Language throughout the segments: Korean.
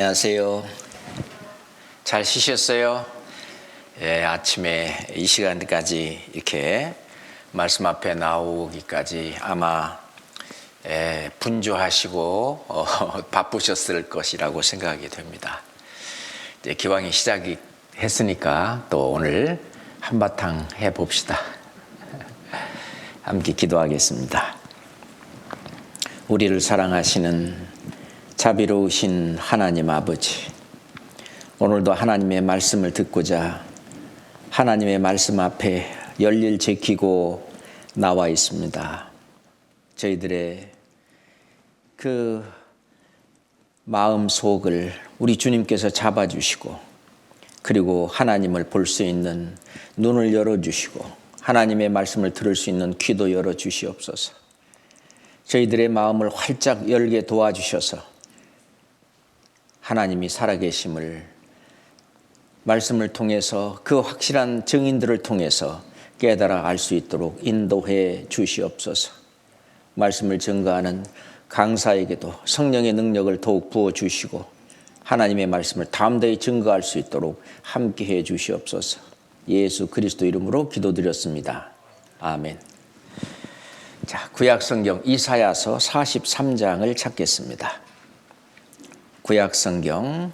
안녕하세요. 잘 쉬셨어요? 예, 아침에 이 시간까지 이렇게 말씀 앞에 나오기까지 아마 분주하시고 바쁘셨을 것이라고 생각이 됩니다. 이제 기왕이 시작이 했으니까 또 오늘 한바탕 해봅시다. 함께 기도하겠습니다. 우리를 사랑하시는 자비로우신 하나님 아버지, 오늘도 하나님의 말씀을 듣고자 하나님의 말씀 앞에 열일 제키고 나와 있습니다. 저희들의 그 마음 속을 우리 주님께서 잡아주시고, 그리고 하나님을 볼 수 있는 눈을 열어주시고 하나님의 말씀을 들을 수 있는 귀도 열어주시옵소서. 저희들의 마음을 활짝 열게 도와주셔서 하나님이 살아계심을 말씀을 통해서 그 확실한 증인들을 통해서 깨달아 알 수 있도록 인도해 주시옵소서. 말씀을 증거하는 강사에게도 성령의 능력을 더욱 부어주시고 하나님의 말씀을 담대히 증거할 수 있도록 함께해 주시옵소서. 예수 그리스도 이름으로 기도드렸습니다. 아멘. 자, 구약성경 이사야서 43장을 찾겠습니다. 구약성경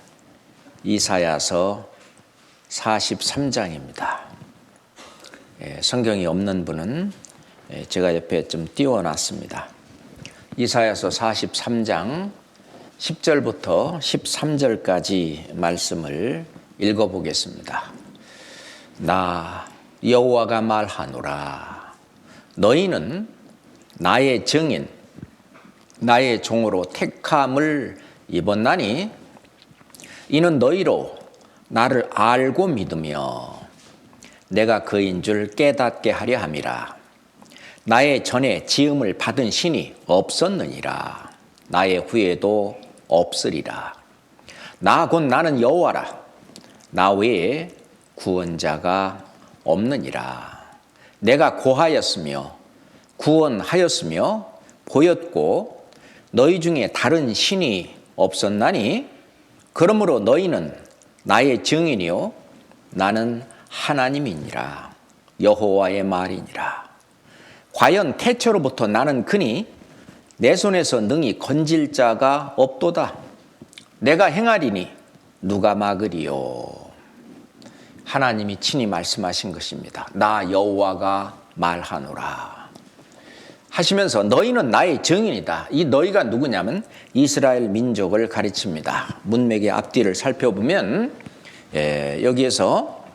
이사야서 43장입니다. 성경이 없는 분은 제가 옆에 좀 띄워놨습니다. 이사야서 43장 10절부터 13절까지 말씀을 읽어보겠습니다. 나 여호와가 말하노라. 너희는 나의 증인, 나의 종으로 택함을 입었나니 이는 너희로 나를 알고 믿으며 내가 그인 줄 깨닫게 하려 함이라. 나의 전에 지음을 받은 신이 없었느니라. 나의 후에도 없으리라. 나 곧 나는 여호와라. 나 외에 구원자가 없느니라. 내가 고하였으며 구원하였으며 보였고 너희 중에 다른 신이 없었나니 그러므로 너희는 나의 증인이요 나는 하나님이니라. 여호와의 말이니라. 과연 태초로부터 나는 그니 내 손에서 능히 건질 자가 없도다. 내가 행하리니 누가 막으리요. 하나님이 친히 말씀하신 것입니다. 나 여호와가 말하노라 하시면서 너희는 나의 증인이다. 이 너희가 누구냐면 이스라엘 민족을 가르칩니다. 문맥의 앞뒤를 살펴보면 여기에서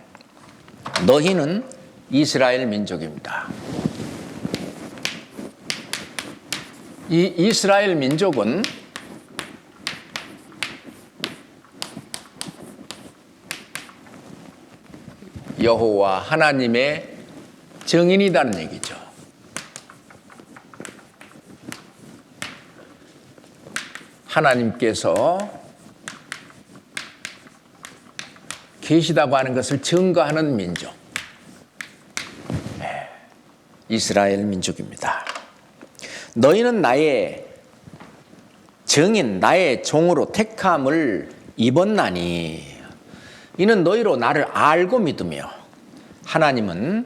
너희는 이스라엘 민족입니다. 이 이스라엘 민족은 여호와 하나님의 증인이라는 얘기죠. 하나님께서 계시다고 하는 것을 증거하는 민족, 이스라엘 민족입니다. 너희는 나의 증인, 나의 종으로 택함을 입었나니 이는 너희로 나를 알고 믿으며. 하나님은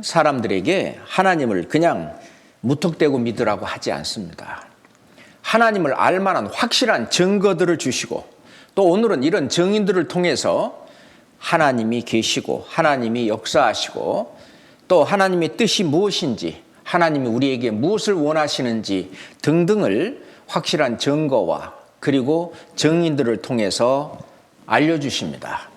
사람들에게 하나님을 그냥 무턱대고 믿으라고 하지 않습니다. 하나님을 알만한 확실한 증거들을 주시고, 또 오늘은 이런 증인들을 통해서 하나님이 계시고 하나님이 역사하시고 또 하나님의 뜻이 무엇인지, 하나님이 우리에게 무엇을 원하시는지 등등을 확실한 증거와 그리고 증인들을 통해서 알려주십니다.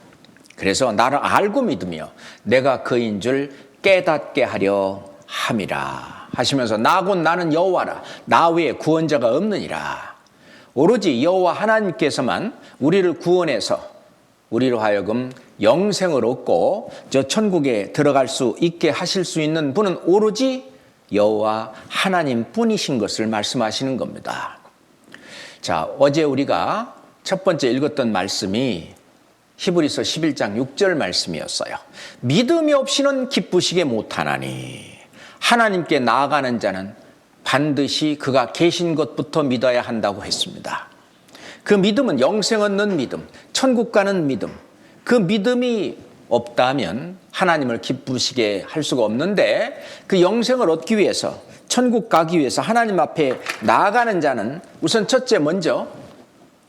그래서 나를 알고 믿으며 내가 그인 줄 깨닫게 하려 함이라 하시면서 나 곧 나는 여호와라. 나 외에 구원자가 없느니라. 오로지 여호와 하나님께서만 우리를 구원해서 우리로 하여금 영생을 얻고 저 천국에 들어갈 수 있게 하실 수 있는 분은 오로지 여호와 하나님뿐이신 것을 말씀하시는 겁니다. 자, 어제 우리가 첫 번째 읽었던 말씀이 히브리서 11장 6절 말씀이었어요. 믿음이 없이는 기쁘시게 못하나니 하나님께 나아가는 자는 반드시 그가 계신 것부터 믿어야 한다고 했습니다. 그 믿음은 영생 얻는 믿음, 천국 가는 믿음. 그 믿음이 없다면 하나님을 기쁘시게 할 수가 없는데, 그 영생을 얻기 위해서, 천국 가기 위해서 하나님 앞에 나아가는 자는 우선 첫째 먼저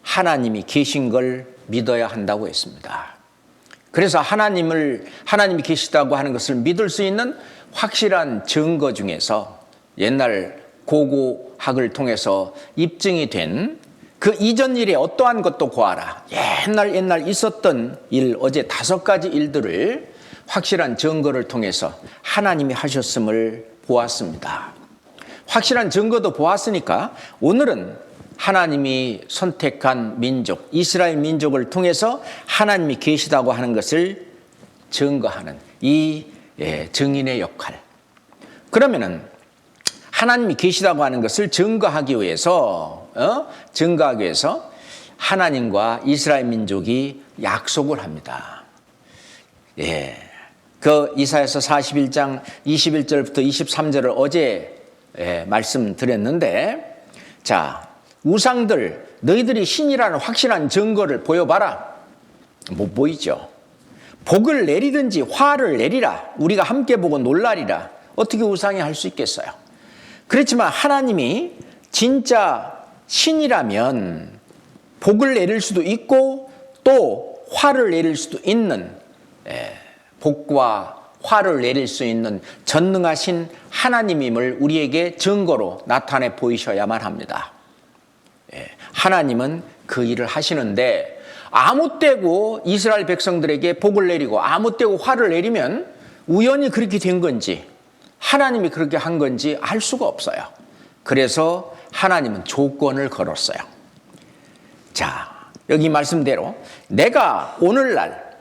하나님이 계신 걸 믿어야 한다고 했습니다. 그래서 하나님이 계시다고 하는 것을 믿을 수 있는 확실한 증거 중에서 옛날 고고학을 통해서 입증이 된 그 이전 일에 어떠한 것도 고하라. 옛날 있었던 일, 어제 5가지 일들을 확실한 증거를 통해서 하나님이 하셨음을 보았습니다. 확실한 증거도 보았으니까 오늘은 하나님이 선택한 민족, 이스라엘 민족을 통해서 하나님이 계시다고 하는 것을 증거하는 이 증인의 역할. 그러면은 하나님이 계시다고 하는 것을 증거하기 위해서 하나님과 이스라엘 민족이 약속을 합니다. 그 이사야서 41장 21절부터 23절을 어제 말씀드렸는데, 자, 우상들, 너희들이 신이라는 확실한 증거를 보여봐라. 못 보이죠. 복을 내리든지 화를 내리라. 우리가 함께 보고 놀라리라. 어떻게 우상이 할 수 있겠어요? 그렇지만 하나님이 진짜 신이라면 복을 내릴 수도 있고 또 화를 내릴 수도 있는, 복과 화를 내릴 수 있는 전능하신 하나님임을 우리에게 증거로 나타내 보이셔야만 합니다. 하나님은 그 일을 하시는데, 아무 때고 이스라엘 백성들에게 복을 내리고 아무 때고 화를 내리면 우연히 그렇게 된 건지 하나님이 그렇게 한 건지 알 수가 없어요. 그래서 하나님은 조건을 걸었어요. 자, 여기 말씀대로 내가 오늘날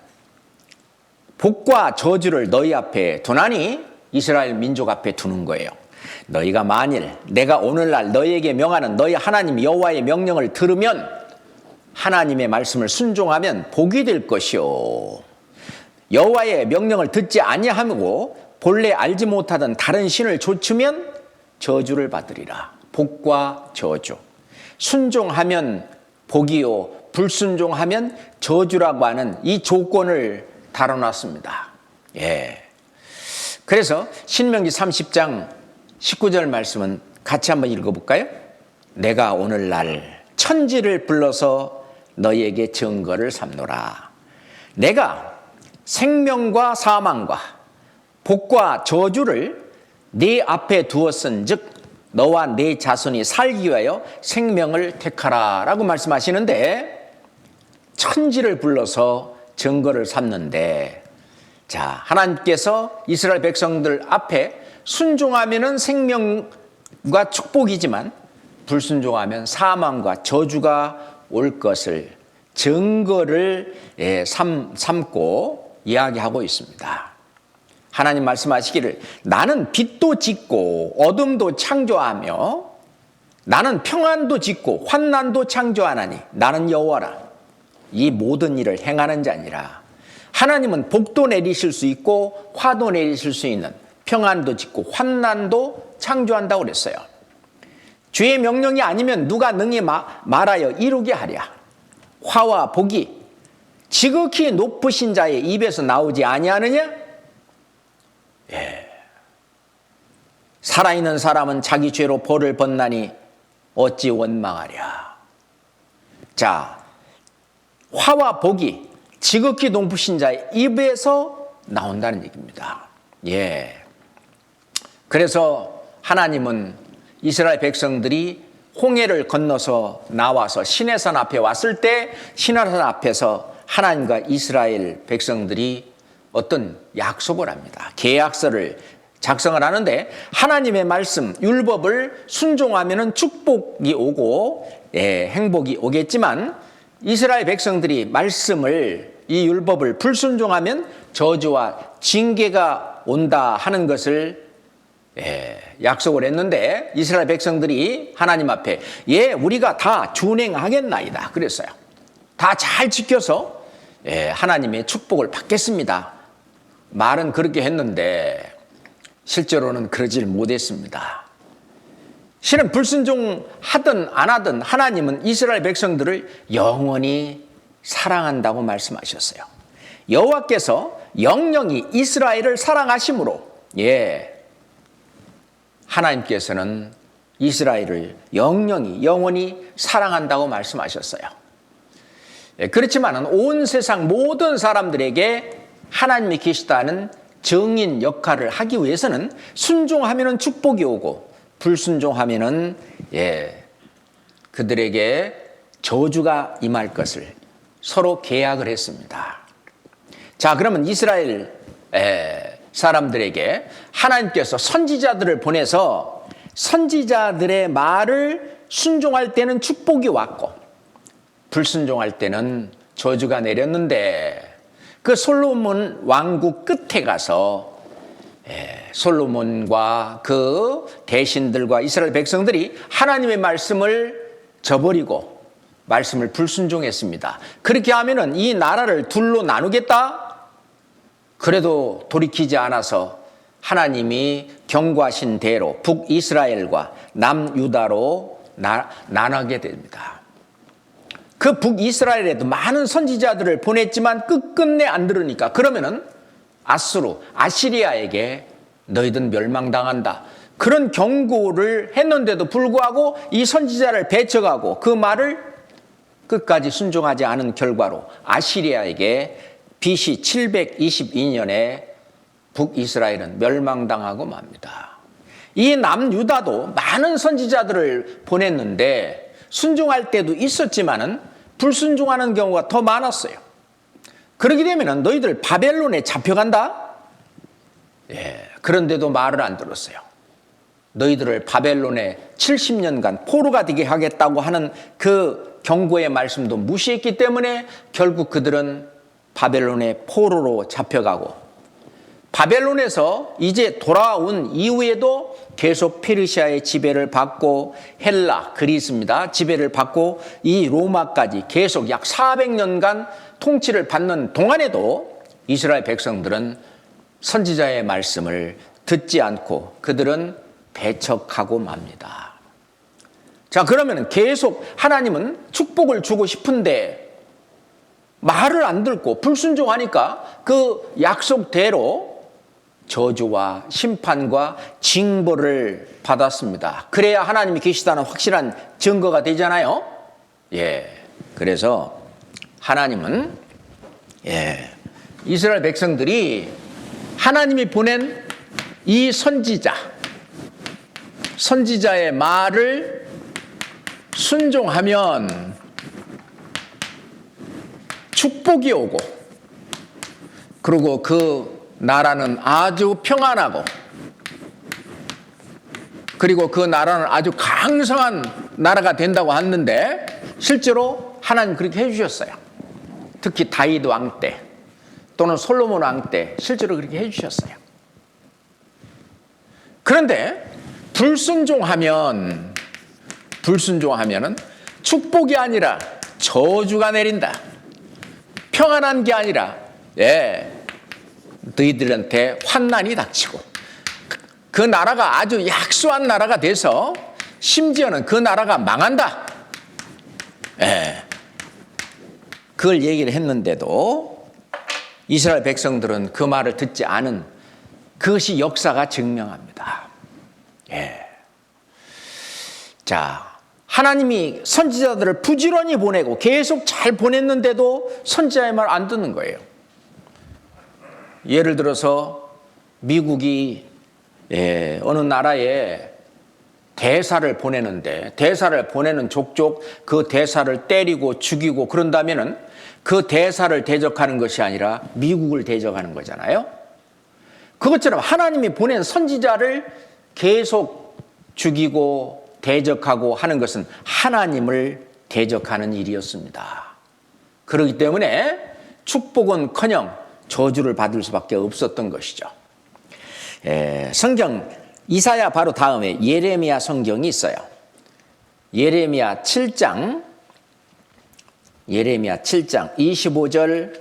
복과 저주를 너희 앞에 두나니, 이스라엘 민족 앞에 두는 거예요. 너희가 만일 내가 오늘날 너희에게 명하는 너희 하나님 여호와의 명령을 들으면, 하나님의 말씀을 순종하면 복이 될 것이요, 여호와의 명령을 듣지 아니하고 본래 알지 못하던 다른 신을 좇으면 저주를 받으리라. 복과 저주. 순종하면 복이요, 불순종하면 저주라고 하는 이 조건을 다뤄놨습니다. 그래서 신명기 30장 19절 말씀은 같이 한번 읽어볼까요? 내가 오늘날 천지를 불러서 너희에게 증거를 삼노라. 내가 생명과 사망과 복과 저주를 네 앞에 두었은즉 너와 네 자손이 살기 위하여 생명을 택하라 라고 말씀하시는데, 천지를 불러서 증거를 삼는데, 자, 하나님께서 이스라엘 백성들 앞에 순종하면은 생명과 축복이지만 불순종하면 사망과 저주가 올 것을 증거를 삼고 이야기하고 있습니다. 하나님 말씀하시기를 나는 빛도 짓고 어둠도 창조하며 나는 평안도 짓고 환난도 창조하나니 나는 여호와라. 이 모든 일을 행하는 자니라. 하나님은 복도 내리실 수 있고 화도 내리실 수 있는, 평안도 짓고 환난도 창조한다고 그랬어요. 주의 명령이 아니면 누가 능히 말하여 이루게 하랴. 화와 복이 지극히 높으신 자의 입에서 나오지 아니하느냐? 살아있는 사람은 자기 죄로 벌을 벗나니 어찌 원망하랴. 자, 화와 복이 지극히 높으신 자의 입에서 나온다는 얘기입니다. 그래서 하나님은 이스라엘 백성들이 홍해를 건너서 나와서 시내산 앞에 왔을 때 시내산 앞에서 하나님과 이스라엘 백성들이 어떤 약속을 합니다. 계약서를 작성을 하는데, 하나님의 말씀, 율법을 순종하면 축복이 오고 행복이 오겠지만, 이스라엘 백성들이 말씀을, 이 율법을 불순종하면 저주와 징계가 온다 하는 것을 약속을 했는데, 이스라엘 백성들이 하나님 앞에 우리가 다 준행하겠나이다 그랬어요. 다 잘 지켜서 하나님의 축복을 받겠습니다. 말은 그렇게 했는데 실제로는 그러질 못했습니다. 실은 불순종하든 안 하든 하나님은 이스라엘 백성들을 영원히 사랑한다고 말씀하셨어요. 여호와께서 영영이 이스라엘을 사랑하심으로 하나님께서는 이스라엘을 영원히 사랑한다고 말씀하셨어요. 그렇지만 온 세상 모든 사람들에게 하나님이 계시다는 증인 역할을 하기 위해서는 순종하면 축복이 오고 불순종하면 그들에게 저주가 임할 것을 서로 계약을 했습니다. 자, 그러면 이스라엘 사람들에게 하나님께서 선지자들을 보내서 선지자들의 말을 순종할 때는 축복이 왔고 불순종할 때는 저주가 내렸는데, 그 솔로몬 왕국 끝에 가서 솔로몬과 그 대신들과 이스라엘 백성들이 하나님의 말씀을 저버리고 말씀을 불순종했습니다. 그렇게 하면은 이 나라를 둘로 나누겠다? 그래도 돌이키지 않아서 하나님이 경고하신 대로 북이스라엘과 남유다로 나눠게 됩니다. 그 북이스라엘에도 많은 선지자들을 보냈지만 끝끝내 안 들으니까, 그러면은 아시리아에게 너희들 멸망당한다, 그런 경고를 했는데도 불구하고 이 선지자를 배척하고 그 말을 끝까지 순종하지 않은 결과로 아시리아에게 BC 722년에 북이스라엘은 멸망당하고 맙니다. 이 남유다도 많은 선지자들을 보냈는데 순종할 때도 있었지만은 불순종하는 경우가 더 많았어요. 그렇게 되면 너희들 바벨론에 잡혀간다? 그런데도 말을 안 들었어요. 너희들을 바벨론에 70년간 포로가 되게 하겠다고 하는 그 경고의 말씀도 무시했기 때문에 결국 그들은 바벨론의 포로로 잡혀가고, 바벨론에서 이제 돌아온 이후에도 계속 페르시아의 지배를 받고 헬라, 그리스입니다. 지배를 받고 이 로마까지 계속 약 400년간 통치를 받는 동안에도 이스라엘 백성들은 선지자의 말씀을 듣지 않고 그들은 배척하고 맙니다. 자, 그러면 계속 하나님은 축복을 주고 싶은데 말을 안 듣고 불순종하니까 그 약속대로 저주와 심판과 징벌을 받았습니다. 그래야 하나님이 계시다는 확실한 증거가 되잖아요. 그래서 하나님은 이스라엘 백성들이 하나님이 보낸 이 선지자의 말을 순종하면 축복이 오고, 그리고 그 나라는 아주 평안하고, 그리고 그 나라는 아주 강성한 나라가 된다고 하는데 실제로 하나님 그렇게 해주셨어요. 특히 다윗 왕 때 또는 솔로몬 왕 때 실제로 그렇게 해주셨어요. 그런데 불순종하면은 축복이 아니라 저주가 내린다. 평안한 게 아니라 너희들한테 환난이 닥치고 그 나라가 아주 약소한 나라가 돼서 심지어는 그 나라가 망한다. 그걸 얘기를 했는데도 이스라엘 백성들은 그 말을 듣지 않은 그것이 역사가 증명합니다. 자, 하나님이 선지자들을 부지런히 보내고 계속 잘 보냈는데도 선지자의 말 안 듣는 거예요. 예를 들어서 미국이 어느 나라에 대사를 보내는데 대사를 보내는 족족 그 대사를 때리고 죽이고 그런다면은 그 대사를 대적하는 것이 아니라 미국을 대적하는 거잖아요. 그것처럼 하나님이 보낸 선지자를 계속 죽이고 대적하고 하는 것은 하나님을 대적하는 일이었습니다. 그렇기 때문에 축복은커녕 저주를 받을 수밖에 없었던 것이죠. 성경 이사야 바로 다음에 예레미야 성경이 있어요. 예레미야 7장 25절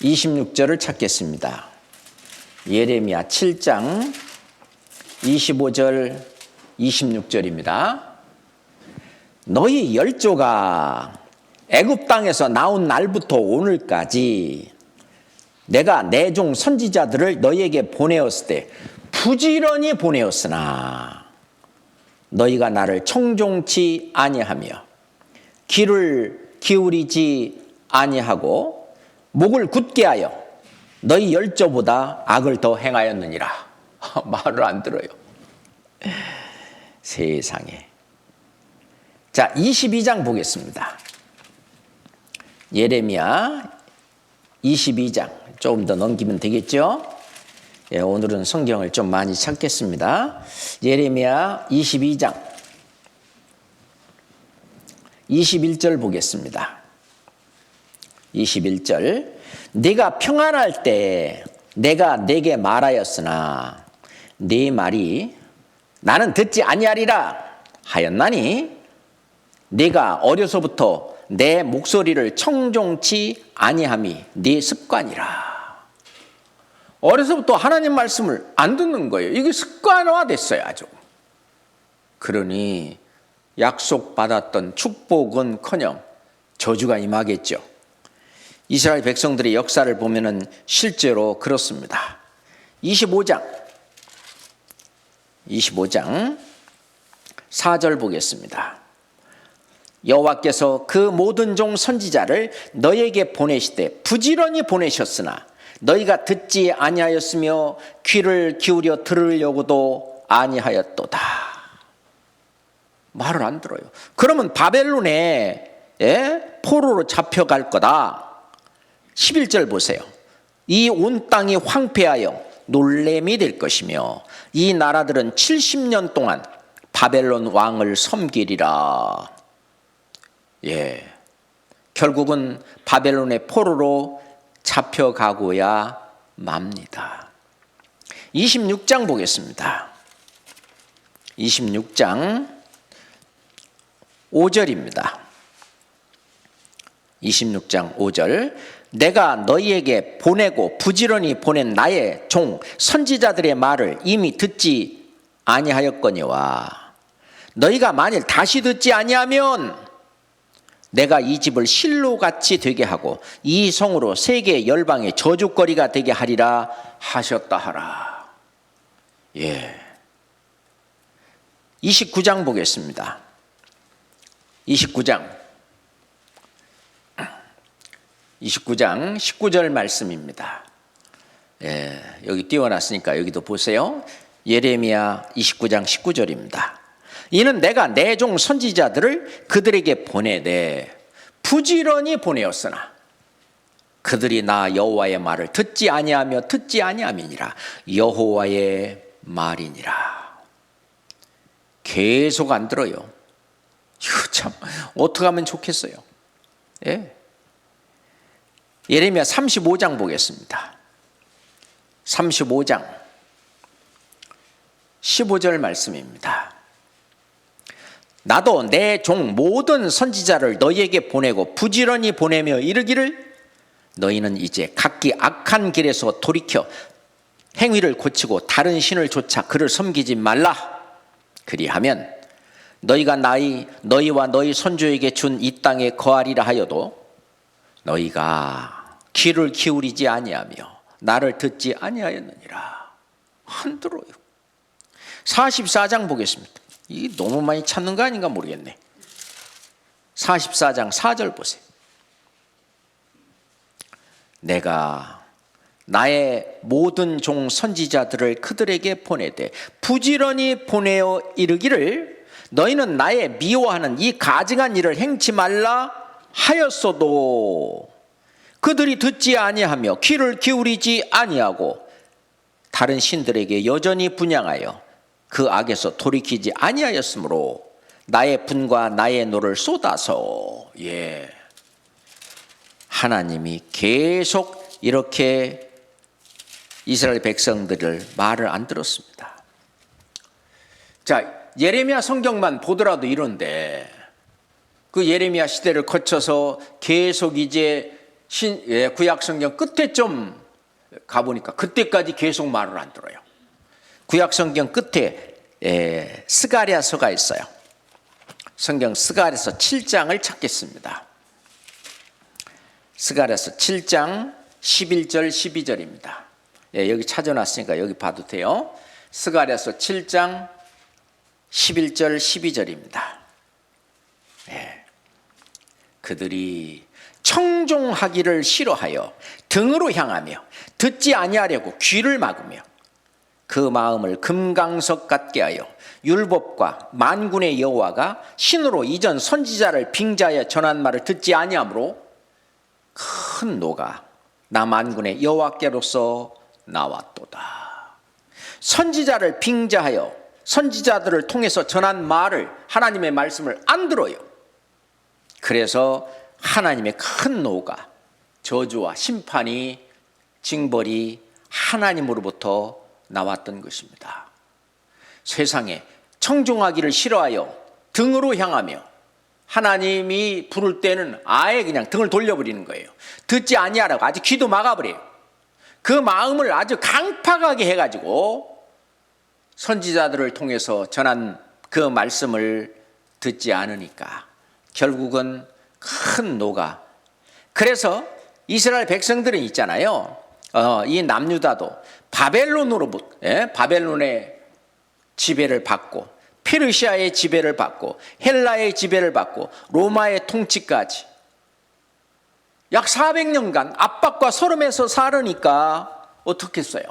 26절을 찾겠습니다. 예레미야 7장 25절, 26절입니다. 너희 열조가 애굽 땅에서 나온 날부터 오늘까지 내가 내 종 선지자들을 너희에게 보내었을 때 부지런히 보내었으나 너희가 나를 청종치 아니하며 귀를 기울이지 아니하고 목을 굳게 하여 너희 열조보다 악을 더 행하였느니라. 말을 안 들어요. 세상에. 자, 22장 보겠습니다. 예레미야 22장 조금 더 넘기면 되겠죠? 예, 오늘은 성경을 좀 많이 찾겠습니다. 예레미야 22장 21절 보겠습니다. 21절 네가 평안할 때 내가 네게 말하였으나 네 말이 나는 듣지 아니하리라 하였나니 네가 어려서부터 내 목소리를 청종치 아니함이 네 습관이라. 어려서부터 하나님 말씀을 안 듣는 거예요. 이게 습관화됐어요, 아주. 그러니 약속받았던 축복은커녕 저주가 임하겠죠. 이스라엘 백성들의 역사를 보면은 실제로 그렇습니다. 25장 4절 보겠습니다. 여호와께서 그 모든 종 선지자를 너희에게 보내시되 부지런히 보내셨으나 너희가 듣지 아니하였으며 귀를 기울여 들으려고도 아니하였도다. 말을 안 들어요. 그러면 바벨론에 포로로 잡혀갈 거다. 11절 보세요. 이 온 땅이 황폐하여 놀램이 될 것이며 이 나라들은 70년 동안 바벨론 왕을 섬기리라. 예, 결국은 바벨론의 포로로 잡혀가고야 맙니다. 26장 보겠습니다. 26장 5절입니다. 26장 5절 내가 너희에게 보내고 부지런히 보낸 나의 종 선지자들의 말을 이미 듣지 아니하였거니와 너희가 만일 다시 듣지 아니하면 내가 이 집을 실로같이 되게 하고 이 성으로 세계 열방의 저주거리가 되게 하리라 하셨다 하라. 예. 29장 보겠습니다. 29장 19절 말씀입니다. 예, 여기 띄워놨으니까 여기도 보세요. 예레미야 29장 19절입니다. 이는 내가 내 종 선지자들을 그들에게 보내되 부지런히 보내었으나 그들이 나 여호와의 말을 듣지 아니하며 듣지 아니함이니라. 여호와의 말이니라. 계속 안 들어요. 이거 참 어떻게 하면 좋겠어요. 예. 예레미야 35장 보겠습니다. 35장 15절 말씀입니다. 나도 내 종 모든 선지자를 너희에게 보내고 부지런히 보내며 이르기를 너희는 이제 각기 악한 길에서 돌이켜 행위를 고치고 다른 신을 좇아 그를 섬기지 말라. 그리하면 너희가 너희와 너희 손주에게 준 이 땅에 거하리라 하여도 너희가 귀를 기울이지 아니하며 나를 듣지 아니하였느니라. 안 들어요. 44장 보겠습니다. 이게 너무 많이 찾는 거 아닌가 모르겠네. 44장 4절 보세요. 내가 나의 모든 종 선지자들을 그들에게 보내되 부지런히 보내어 이르기를 너희는 나의 미워하는 이 가증한 일을 행치 말라 하였어도 그들이 듣지 아니하며 귀를 기울이지 아니하고 다른 신들에게 여전히 분향하여 그 악에서 돌이키지 아니하였으므로 나의 분과 나의 노를 쏟아서 하나님이 계속 이렇게 이스라엘 백성들을 말을 안 들었습니다. 자, 예레미야 성경만 보더라도 이런데 그 예레미야 시대를 거쳐서 계속 이제 구약 성경 끝에 좀 가보니까 그때까지 계속 말을 안 들어요. 구약 성경 끝에 스가랴서가 있어요. 성경 스가랴서 7장을 찾겠습니다. 스가랴서 7장 11절 12절입니다. 여기 찾아놨으니까 여기 봐도 돼요. 스가랴서 7장 11절 12절입니다. 그들이 청종하기를 싫어하여 등으로 향하며 듣지 아니하려고 귀를 막으며 그 마음을 금강석 같게 하여 율법과 만군의 여호와가 신으로 이전 선지자를 빙자하여 전한 말을 듣지 아니하므로 큰 노가 나 만군의 여호와께로서 나왔도다. 선지자를 빙자하여 선지자들을 통해서 전한 말을, 하나님의 말씀을 안 들어요. 그래서 하나님의 큰 노가, 저주와 심판이, 징벌이 하나님으로부터 나왔던 것입니다. 세상에 청종하기를 싫어하여 등으로 향하며 하나님이 부를 때는 아예 그냥 등을 돌려버리는 거예요. 듣지 아니하라고 아주 귀도 막아버려요. 그 마음을 아주 강팍하게 해가지고 선지자들을 통해서 전한 그 말씀을 듣지 않으니까 결국은 큰 노가. 그래서 이스라엘 백성들은 있잖아요. 이 남유다도 바벨론의 지배를 받고 페르시아의 지배를 받고 헬라의 지배를 받고 로마의 통치까지 약 400년간 압박과 서름에서 살으니까 어떻겠어요?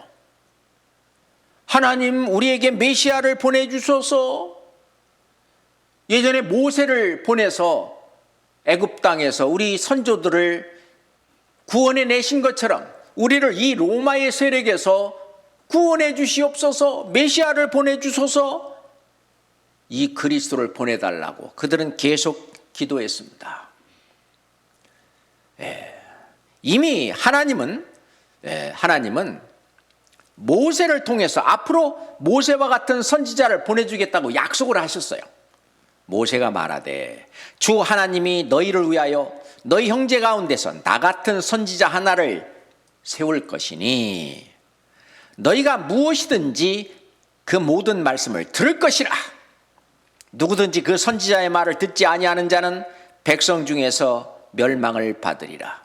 하나님 우리에게 메시아를 보내주셔서, 예전에 모세를 보내서 애굽 땅에서 우리 선조들을 구원해 내신 것처럼 우리를 이 로마의 세력에서 구원해 주시옵소서, 메시아를 보내주소서, 이 그리스도를 보내달라고 그들은 계속 기도했습니다. 이미 하나님은 모세를 통해서 앞으로 모세와 같은 선지자를 보내주겠다고 약속을 하셨어요. 모세가 말하되 주 하나님이 너희를 위하여 너희 형제 가운데서 나 같은 선지자 하나를 세울 것이니 너희가 무엇이든지 그 모든 말씀을 들을 것이라. 누구든지 그 선지자의 말을 듣지 아니하는 자는 백성 중에서 멸망을 받으리라.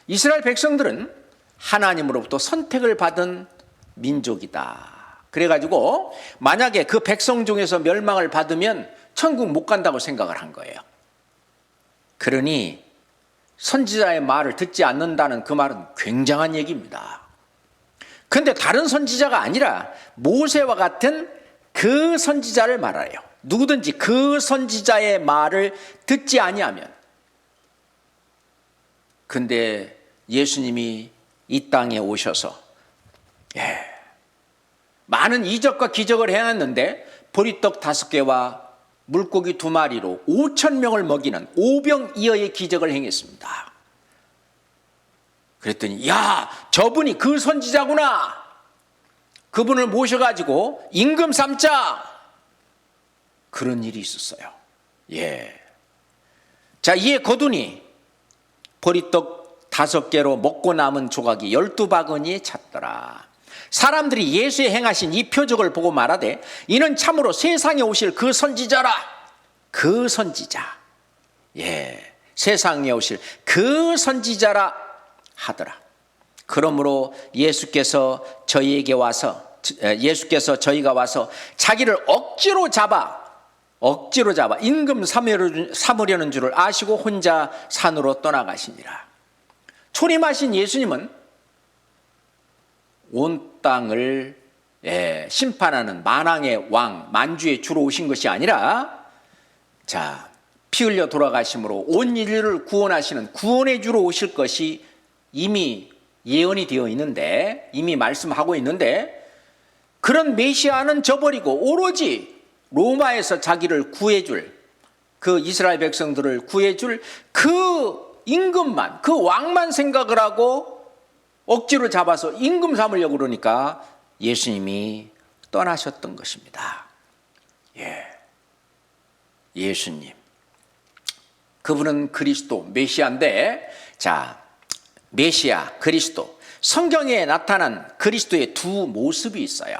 이스라엘 백성들은 하나님으로부터 선택을 받은 민족이다. 그래가지고 만약에 그 백성 중에서 멸망을 받으면 천국 못 간다고 생각을 한 거예요. 그러니 선지자의 말을 듣지 않는다는 그 말은 굉장한 얘기입니다. 그런데 다른 선지자가 아니라 모세와 같은 그 선지자를 말해요. 누구든지 그 선지자의 말을 듣지 아니하면. 근데 예수님이 이 땅에 오셔서 많은 이적과 기적을 행했는데 보리떡 5개와 물고기 2마리로 5,000명을 먹이는 오병이어의 기적을 행했습니다. 그랬더니 야, 저분이 그 선지자구나. 그분을 모셔가지고 임금 삼자. 그런 일이 있었어요. 자, 이에 거두니 보리떡 5개로 먹고 남은 조각이 12바구니에 찼더라. 사람들이 예수의 행하신 이 표적을 보고 말하되 이는 참으로 세상에 오실 그 선지자라. 그 선지자. 세상에 오실 그 선지자라 하더라. 그러므로 예수께서 저희가 와서 자기를 억지로 잡아 임금 삼으려는 줄을 아시고 혼자 산으로 떠나가시니라. 초림하신 예수님은 온 땅을 심판하는 만왕의 왕, 만주의 주로 오신 것이 아니라 피 흘려 돌아가심으로 온 인류를 구원하시는 구원의 주로 오실 것이 이미 예언이 되어 있는데, 이미 말씀하고 있는데, 그런 메시아는 저버리고 오로지 로마에서 자기를 구해줄, 그 이스라엘 백성들을 구해줄 그 임금만, 그 왕만 생각을 하고 억지로 잡아서 임금 삼으려고 그러니까 예수님이 떠나셨던 것입니다. 예수님, 그분은 그리스도 메시아인데, 메시아 그리스도, 성경에 나타난 그리스도의 두 모습이 있어요.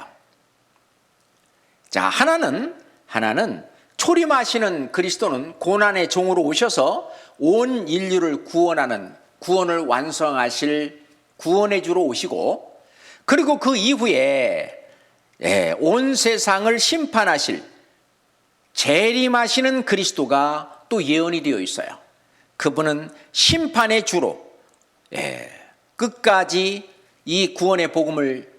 자, 하나는 초림하시는 그리스도는 고난의 종으로 오셔서 온 인류를 구원을 완성하실 구원의 주로 오시고, 그리고 그 이후에 온 세상을 심판하실 재림하시는 그리스도가 또 예언이 되어 있어요. 그분은 심판의 주로 끝까지 이 구원의 복음을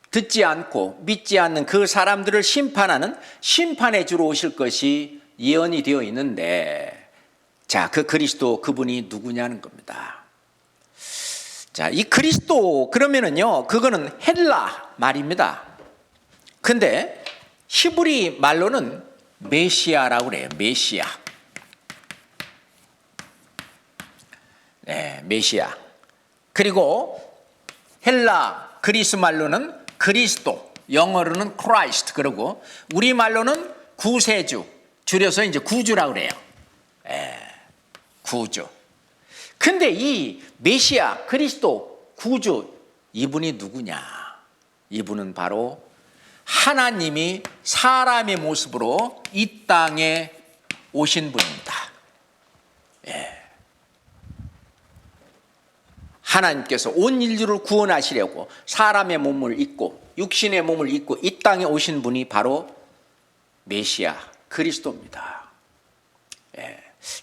듣지 않고 믿지 않는 그 사람들을 심판하는 심판의 주로 오실 것이 예언이 되어 있는데, 자, 그 그리스도, 그분이 누구냐는 겁니다. 자, 이 그리스도 그러면은요, 그거는 헬라 말입니다. 근데 히브리 말로는 메시아라고 그래요. 메시아. 네, 메시아. 그리고 헬라 그리스 말로는 그리스도, 영어로는 크라이스트, 그리고 우리 말로는 구세주, 줄여서 이제 구주라고 그래요. 구주. 근데 이 메시아, 그리스도, 구주, 이분이 누구냐? 이분은 바로 하나님이 사람의 모습으로 이 땅에 오신 분입니다. 하나님께서 온 인류를 구원하시려고 사람의 몸을 입고 육신의 몸을 입고 이 땅에 오신 분이 바로 메시아 그리스도입니다.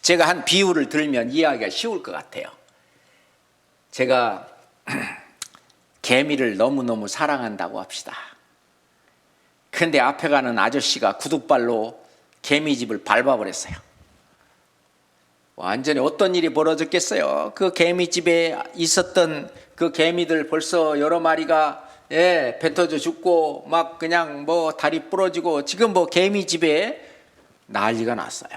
제가 한 비유를 들면 이해하기가 쉬울 것 같아요. 제가 개미를 너무너무 사랑한다고 합시다. 근데 앞에 가는 아저씨가 구둣발로 개미집을 밟아버렸어요. 완전히 어떤 일이 벌어졌겠어요. 그 개미집에 있었던 그 개미들 벌써 여러 마리가 뱉어져 죽고 막 그냥 뭐 다리 부러지고 지금 뭐 개미집에 난리가 났어요.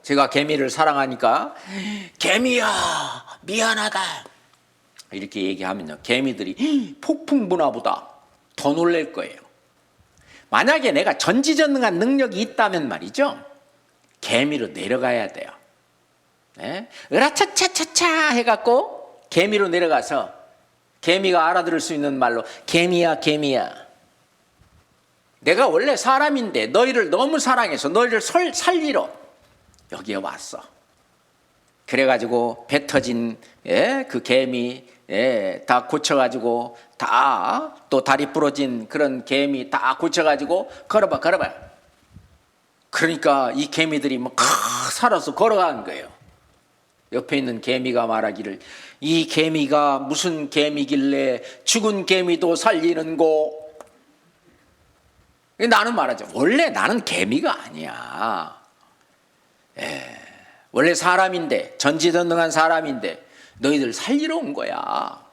제가 개미를 사랑하니까 개미야 미안하다 이렇게 얘기하면요, 개미들이 폭풍부나보다 더 놀랄 거예요. 만약에 내가 전지전능한 능력이 있다면 말이죠, 개미로 내려가야 돼요. 으라차차차차 해갖고 개미로 내려가서 개미가 알아들을 수 있는 말로 개미야 개미야, 내가 원래 사람인데 너희를 너무 사랑해서 너희를 살리러 여기에 왔어. 그래가지고 배 터진 그 개미 다 고쳐가지고 다 또 다리 부러진 그런 개미 다 고쳐가지고 걸어봐. 그러니까 이 개미들이 막 살아서 걸어가는 거예요. 옆에 있는 개미가 말하기를, 이 개미가 무슨 개미길래 죽은 개미도 살리는고. 나는 말하죠, 원래 나는 개미가 아니야. 원래 사람인데, 전지전능한 사람인데 너희들 살리러 온 거야.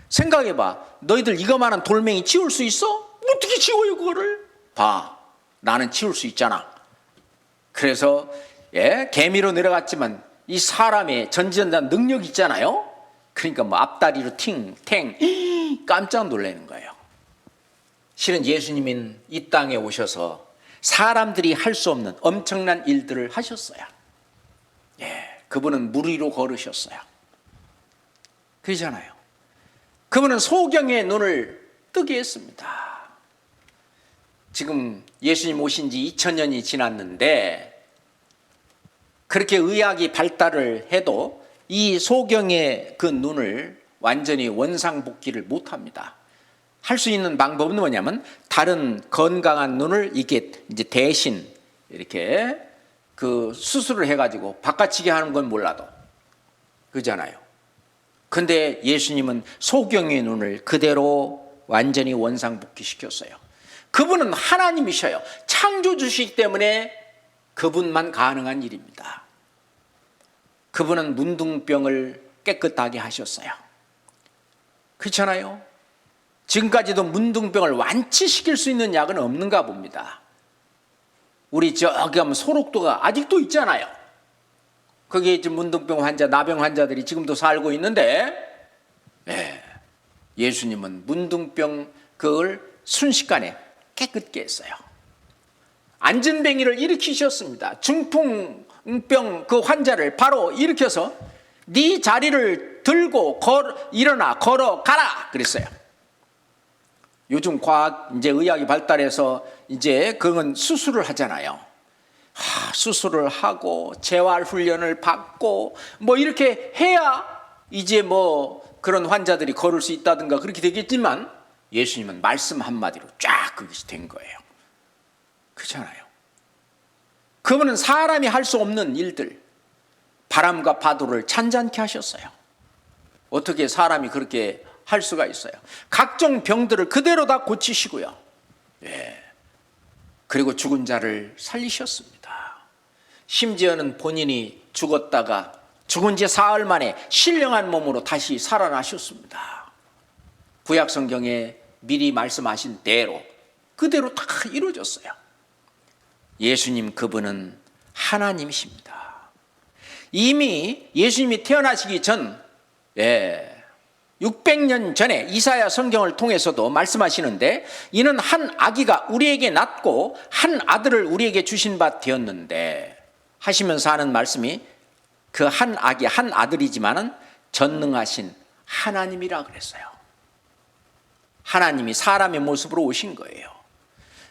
생각해봐, 너희들 이거만한 돌멩이 치울 수 있어? 어떻게 치워요 그거를? 봐, 나는 치울 수 있잖아. 그래서 개미로 내려갔지만 이 사람의 전지전능한 능력이 있잖아요. 그러니까 뭐 앞다리로 팅탱 깜짝 놀라는 거예요. 실은 예수님은 이 땅에 오셔서 사람들이 할 수 없는 엄청난 일들을 하셨어요. 그분은 물 위로 걸으셨어요. 그러잖아요. 그분은 소경의 눈을 뜨게 했습니다. 지금 예수님 오신 지 2000년이 지났는데 그렇게 의학이 발달을 해도 이 소경의 그 눈을 완전히 원상복귀를 못합니다. 할 수 있는 방법은 뭐냐면 다른 건강한 눈을 이게 이제 대신 이렇게 그 수술을 해가지고 바꿔치기 하는 건 몰라도 그잖아요. 근데 예수님은 소경의 눈을 그대로 완전히 원상복귀시켰어요. 그분은 하나님이셔요. 창조주시기 때문에 그분만 가능한 일입니다. 그분은 문둥병을 깨끗하게 하셨어요. 그렇잖아요. 지금까지도 문둥병을 완치시킬 수 있는 약은 없는가 봅니다. 우리 저기 가면 소록도가 아직도 있잖아요. 거기에 지금 문둥병 환자, 나병 환자들이 지금도 살고 있는데, 예수님은 문둥병 그걸 순식간에 깨끗게 했어요. 안전뱅이를 일으키셨습니다. 중풍병 그 환자를 바로 일으켜서 네 자리를 들고 일어나 걸어가라 그랬어요. 요즘 과학, 이제 의학이 발달해서 이제 그건 수술을 하잖아요. 수술을 하고 재활 훈련을 받고 뭐 이렇게 해야 이제 뭐 그런 환자들이 걸을 수 있다든가 그렇게 되겠지만, 예수님은 말씀 한마디로 쫙 그것이 된 거예요. 그렇잖아요. 그분은 사람이 할 수 없는 일들, 바람과 파도를 잔잔케 하셨어요. 어떻게 사람이 그렇게 할 수가 있어요? 각종 병들을 그대로 다 고치시고요. 그리고 죽은 자를 살리셨습니다. 심지어는 본인이 죽었다가 죽은 지 사흘 만에 신령한 몸으로 다시 살아나셨습니다. 구약 성경에 미리 말씀하신 대로 그대로 다 이루어졌어요. 예수님, 그분은 하나님이십니다. 이미 예수님이 태어나시기 전 600년 전에 이사야 성경을 통해서도 말씀하시는데, 이는 한 아기가 우리에게 낳고 한 아들을 우리에게 주신 바 되었는데 하시면서 하는 말씀이, 그 한 아기 한 아들이지만은 전능하신 하나님이라 그랬어요. 하나님이 사람의 모습으로 오신 거예요.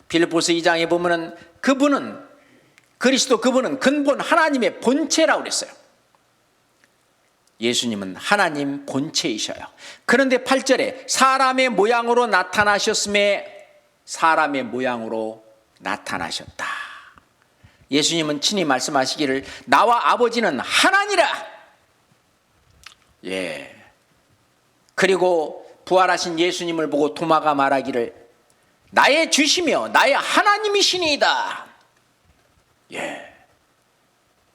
빌립보서 2장에 보면은 그분은, 그리스도 그분은 근본 하나님의 본체라고 그랬어요. 예수님은 하나님 본체이셔요. 그런데 8절에 사람의 모양으로 나타나셨음에 사람의 모양으로 나타나셨다. 예수님은 친히 말씀하시기를 나와 아버지는 하나니라. 그리고 부활하신 예수님을 보고 도마가 말하기를 나의 주시며 나의 하나님이시니이다.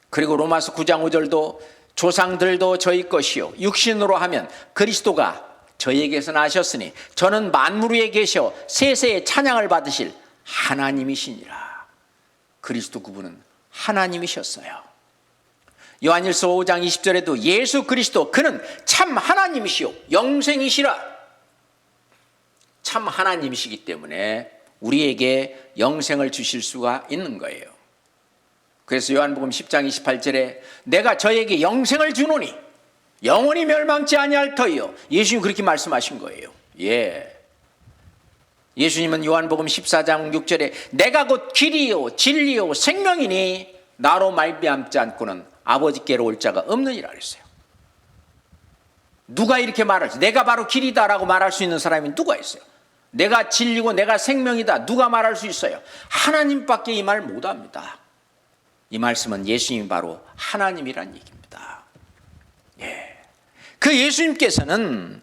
그리고 로마서 9장 5절도 조상들도 저희 것이요 육신으로 하면 그리스도가 저에게서 나셨으니 저는 만물 위에 계셔 세세의 찬양을 받으실 하나님이시니라. 그리스도 그분은 하나님이셨어요. 요한일서 5장 20절에도 예수 그리스도 그는 참 하나님이시요 영생이시라. 참 하나님이시기 때문에 우리에게 영생을 주실 수가 있는 거예요. 그래서 요한복음 10장 28절에 내가 저에게 영생을 주노니 영원히 멸망치 아니할 터이요. 예수님 그렇게 말씀하신 거예요. 예수님은 요한복음 14장 6절에 내가 곧 길이요 진리요 생명이니 나로 말미암지 않고는 아버지께로 올 자가 없느니라 그랬어요. 누가 이렇게 말할지, 내가 바로 길이다라고 말할 수 있는 사람이 누가 있어요? 내가 진리고 내가 생명이다 누가 말할 수 있어요? 하나님밖에 이 말 못합니다. 이 말씀은 예수님이 바로 하나님이란 얘기입니다. 그 예수님께서는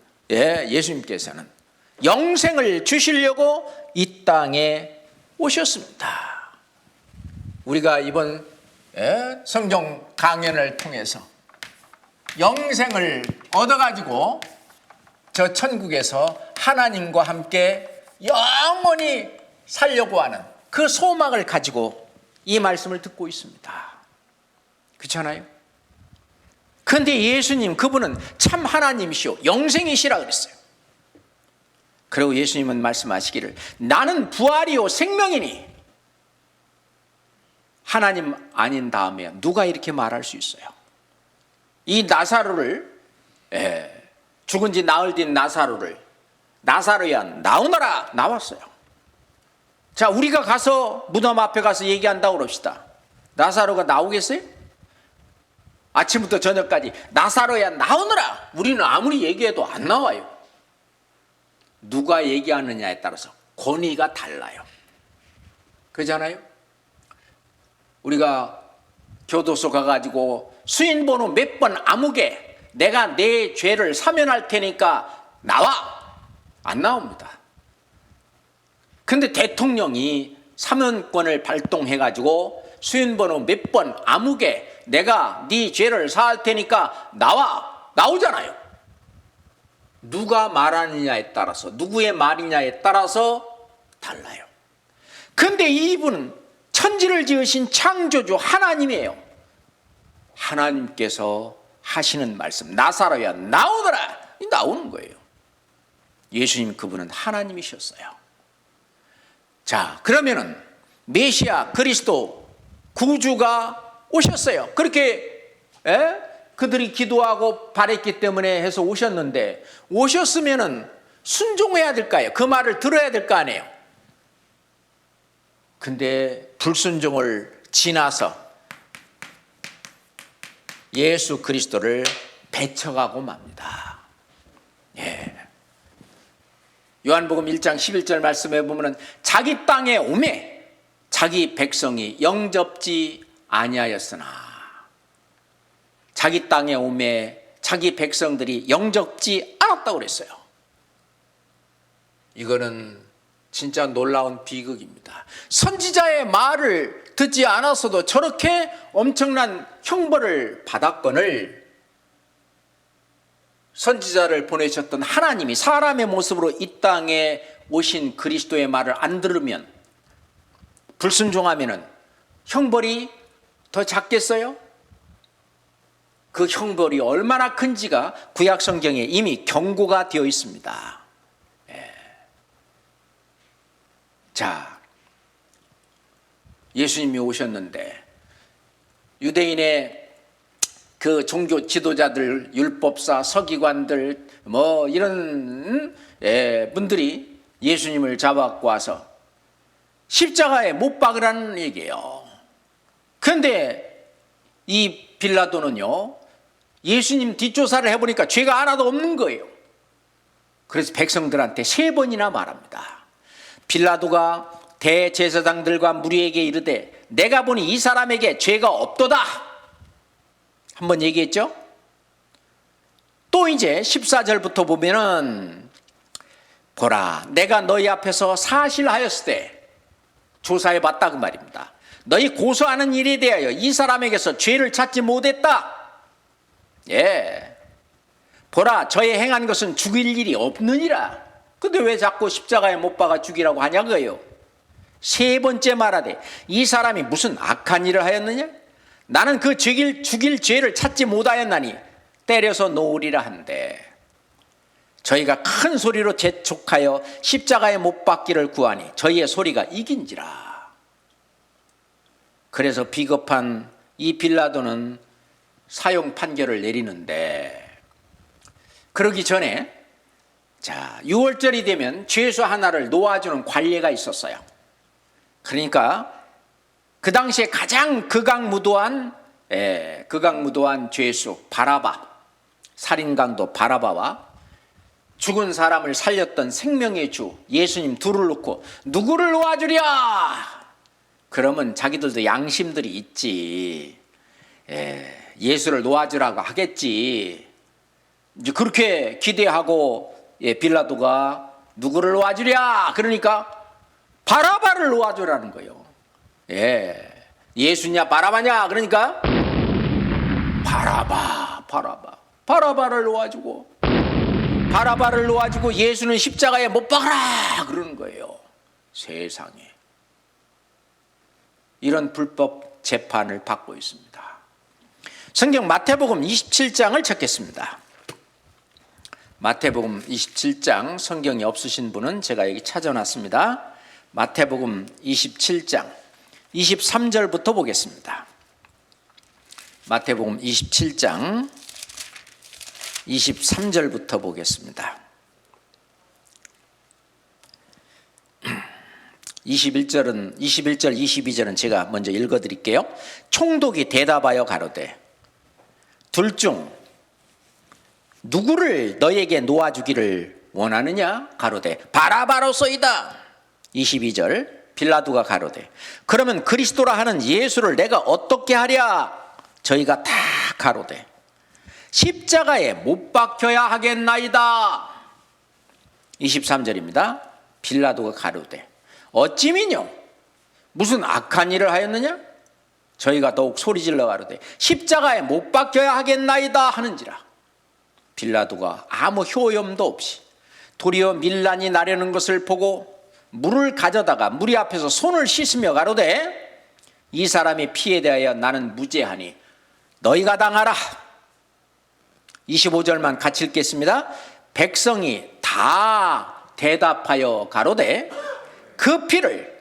영생을 주시려고 이 땅에 오셨습니다. 우리가 이번 성경 강연을 통해서 영생을 얻어가지고 저 천국에서 하나님과 함께 영원히 살려고 하는 그 소망을 가지고 이 말씀을 듣고 있습니다. 그렇잖아요? 그런데 예수님 그분은 참 하나님이시오 영생이시라 그랬어요. 그리고 예수님은 말씀하시기를 나는 부활이요 생명이니, 하나님 아닌 다음에 누가 이렇게 말할 수 있어요? 이 나사로를 죽은 지 나흘 된 나사로를 나사로야 나오너라 나왔어요. 자, 우리가 가서 무덤 앞에 가서 얘기한다고 그럽시다. 나사로가 나오겠어요? 아침부터 저녁까지 나사로야 나오너라 우리는 아무리 얘기해도 안 나와요. 누가 얘기하느냐에 따라서 권위가 달라요. 그렇잖아요? 우리가 교도소 가가지고 수인번호 몇 번 아무개 내가 내 죄를 사면할 테니까 나와! 안 나옵니다. 근데 대통령이 사면권을 발동해가지고 수인번호 몇 번 아무개 내가 네 죄를 사할 테니까 나와! 나오잖아요. 누가 말하느냐에 따라서 누구의 말이냐에 따라서 달라요. 근데 이분은 천지를 지으신 창조주 하나님이에요. 하나님께서 하시는 말씀 나사로야 나오너라 나오는 거예요. 예수님 그분은 하나님이셨어요. 자, 그러면은 메시아 그리스도 구주가 오셨어요. 그렇게 그들이 기도하고 바랬기 때문에 해서 오셨는데, 오셨으면은 순종해야 될까요? 그 말을 들어야 될 거 아니에요. 근데 불순종을 지나서 예수 그리스도를 배척하고 맙니다. 예. 요한복음 1장 11절 말씀에 보면 자기 땅에 오매 자기 백성이 영접지 아니하였으나, 자기 땅에 오매 자기 백성들이 영접지 않았다고 그랬어요. 이거는 진짜 놀라운 비극입니다. 선지자의 말을 듣지 않았어도 저렇게 엄청난 형벌을 받았거늘 선지자를 보내셨던 하나님이 사람의 모습으로 이 땅에 오신 그리스도의 말을 안 들으면, 불순종하면 형벌이 더 작겠어요? 그 형벌이 얼마나 큰지가 구약 성경에 이미 경고가 되어 있습니다. 자, 예수님이 오셨는데 유대인의 그 종교 지도자들, 율법사, 서기관들 뭐 이런 분들이 예수님을 잡아갖고 와서 십자가에 못 박으라는 얘기예요. 그런데 이 빌라도는요, 예수님 뒷조사를 해보니까 죄가 하나도 없는 거예요. 그래서 백성들한테 3번이나 말합니다. 빌라도가 대제사장들과 무리에게 이르되 내가 보니 이 사람에게 죄가 없도다. 한번 얘기했죠? 또 이제 14절부터 보면은 보라, 내가 너희 앞에서 사실하였을 때 조사해 봤다 그 말입니다. 너희 고소하는 일에 대하여 이 사람에게서 죄를 찾지 못했다. 예, 보라, 저의 행한 것은 죽일 일이 없느니라. 근데 왜 자꾸 십자가에 못 박아 죽이라고 하냐고요. 3번째 말하되 이 사람이 무슨 악한 일을 하였느냐? 나는 그 죽일 죄를 찾지 못하였나니 때려서 놓으리라 한데, 저희가 큰 소리로 재촉하여 십자가에 못 박기를 구하니 저희의 소리가 이긴지라. 그래서 비겁한 이 빌라도는 사형 판결을 내리는데, 그러기 전에 자, 6월절이 되면 죄수 하나를 놓아주는 관례가 있었어요. 그러니까 그 당시에 가장 극악무도한 죄수 바라바, 살인강도 바라바와 죽은 사람을 살렸던 생명의 주 예수님 둘을 놓고 누구를 놓아주랴? 그러면 자기들도 양심들이 있지. 예수를 놓아주라고 하겠지. 이제 그렇게 기대하고 빌라도가 누구를 놓아주랴? 그러니까 바라바를 놓아주라는 거예요. 예수냐 바라바냐? 그러니까 바라바를 놓아주고, 바라바를 놓아주고 예수는 십자가에 못 박아라 그러는 거예요. 세상에 이런 불법 재판을 받고 있습니다. 성경 마태복음 27장을 찾겠습니다. 마태복음 27장, 성경이 없으신 분은 제가 여기 찾아놨습니다. 마태복음 27장 23절부터 보겠습니다. 마태복음 27장 23절부터 보겠습니다. 21절, 22절은 제가 먼저 읽어드릴게요. 총독이 대답하여 가로되 둘 중 누구를 너에게 놓아주기를 원하느냐? 가로되 바라바로소이다. 22절 빌라도가 가로되 그러면 그리스도라 하는 예수를 내가 어떻게 하랴? 저희가 다 가로되 십자가에 못 박혀야 하겠나이다. 23절입니다. 빌라도가 가로되 어찌미뇨? 무슨 악한 일을 하였느냐? 저희가 더욱 소리질러 가로되 십자가에 못 박혀야 하겠나이다 하는지라. 빌라도가 아무 효염도 없이 도리어 밀란이 나려는 것을 보고 물을 가져다가 무리 앞에서 손을 씻으며 가로되 이 사람의 피에 대하여 나는 무죄하니 너희가 당하라. 25절만 같이 읽겠습니다. 백성이 다 대답하여 가로되 그 피를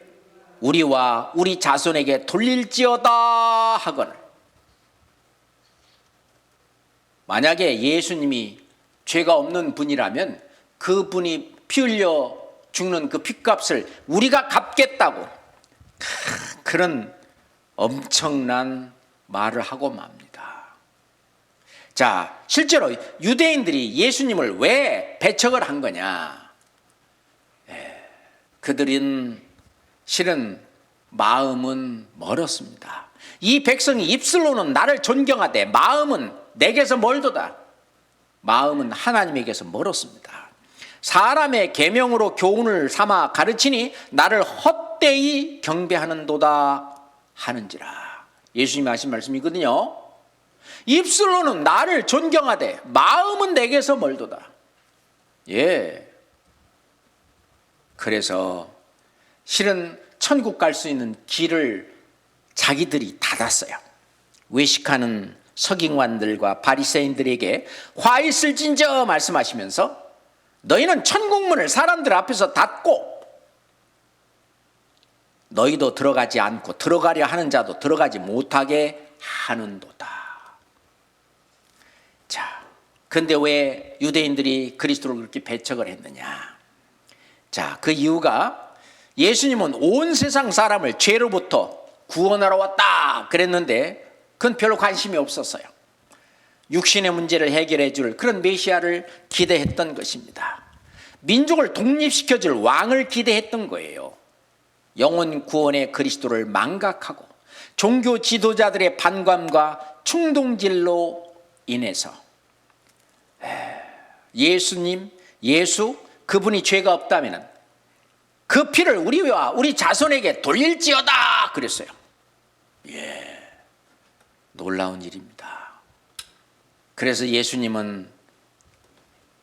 우리와 우리 자손에게 돌릴지어다 하거늘. 만약에 예수님이 죄가 없는 분이라면 그분이 피 흘려 죽는 그 핏값을 우리가 갚겠다고 그런 엄청난 말을 하고 맙니다. 자, 실제로 유대인들이 예수님을 왜 배척을 한 거냐? 그들은 실은 마음은 멀었습니다. 이 백성이 입술로는 나를 존경하되 마음은 내게서 멀도다. 마음은 하나님에게서 멀었습니다. 사람의 계명으로 교훈을 삼아 가르치니 나를 헛되이 경배하는도다 하는지라. 예수님이 하신 말씀이거든요. 입술로는 나를 존경하되 마음은 내게서 멀도다. 예. 그래서 실은 천국 갈 수 있는 길을 자기들이 닫았어요. 외식하는 서기관들과 바리새인들에게 화 있을진저 말씀하시면서 너희는 천국문을 사람들 앞에서 닫고 너희도 들어가지 않고 들어가려 하는 자도 들어가지 못하게 하는도다. 자, 근데 왜 유대인들이 그리스도를 그렇게 배척을 했느냐? 자, 그 이유가 예수님은 온 세상 사람을 죄로부터 구원하러 왔다 그랬는데 그건 별로 관심이 없었어요. 육신의 문제를 해결해 줄 그런 메시아를 기대했던 것입니다. 민족을 독립시켜 줄 왕을 기대했던 거예요. 영혼 구원의 그리스도를 망각하고 종교 지도자들의 반감과 충동질로 인해서 예수 그분이 죄가 없다면 그 피를 우리와 우리 자손에게 돌릴지어다 그랬어요. 예, 놀라운 일입니다. 그래서 예수님은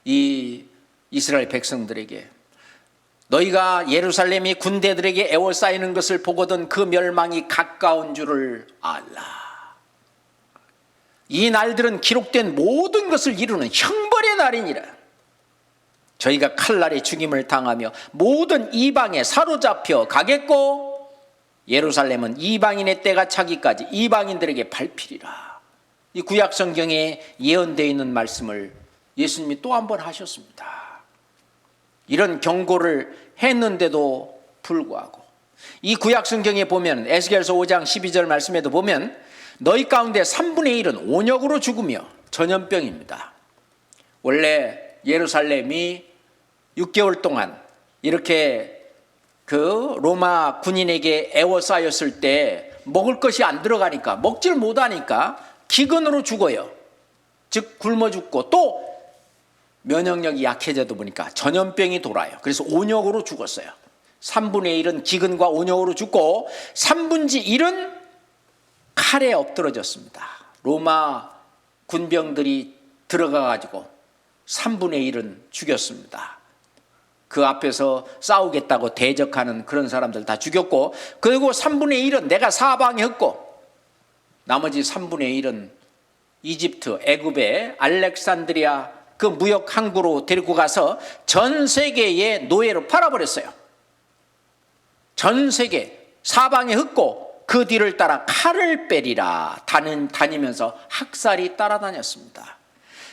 이 이스라엘 백성들에게 너희가 예루살렘이 군대들에게 에워싸이는 것을 보거든 그 멸망이 가까운 줄을 알라. 이 날들은 기록된 모든 것을 이루는 형벌의 날이니라. 저희가 칼날에 죽임을 당하며 모든 이방에 사로잡혀 가겠고 예루살렘은 이방인의 때가 차기까지 이방인들에게 밟히리라. 이 구약 성경에 예언되어 있는 말씀을 예수님이 또 한 번 하셨습니다. 이런 경고를 했는데도 불구하고 이 구약 성경에 보면 에스겔서 5장 12절 말씀에도 보면 너희 가운데 3분의 1은 온역으로 죽으며 전염병입니다. 원래 예루살렘이 6개월 동안 이렇게 그 로마 군인에게 에워싸였을 때 먹을 것이 안 들어가니까 먹질 못하니까 기근으로 죽어요. 즉 굶어 죽고 또 면역력이 약해져도 보니까 전염병이 돌아요. 그래서 온역으로 죽었어요. 3분의 1은 기근과 온역으로 죽고 3분의 1은 칼에 엎드러졌습니다. 로마 군병들이 들어가가지고 3분의 1은 죽였습니다. 그 앞에서 싸우겠다고 대적하는 그런 사람들 다 죽였고 그리고 3분의 1은 내가 사방했고 나머지 3분의 1은 이집트, 애굽의 알렉산드리아 그 무역 항구로 데리고 가서 전 세계의 노예로 팔아버렸어요. 전 세계 사방에 흩고 그 뒤를 따라 칼을 빼리라 다니면서 학살이 따라다녔습니다.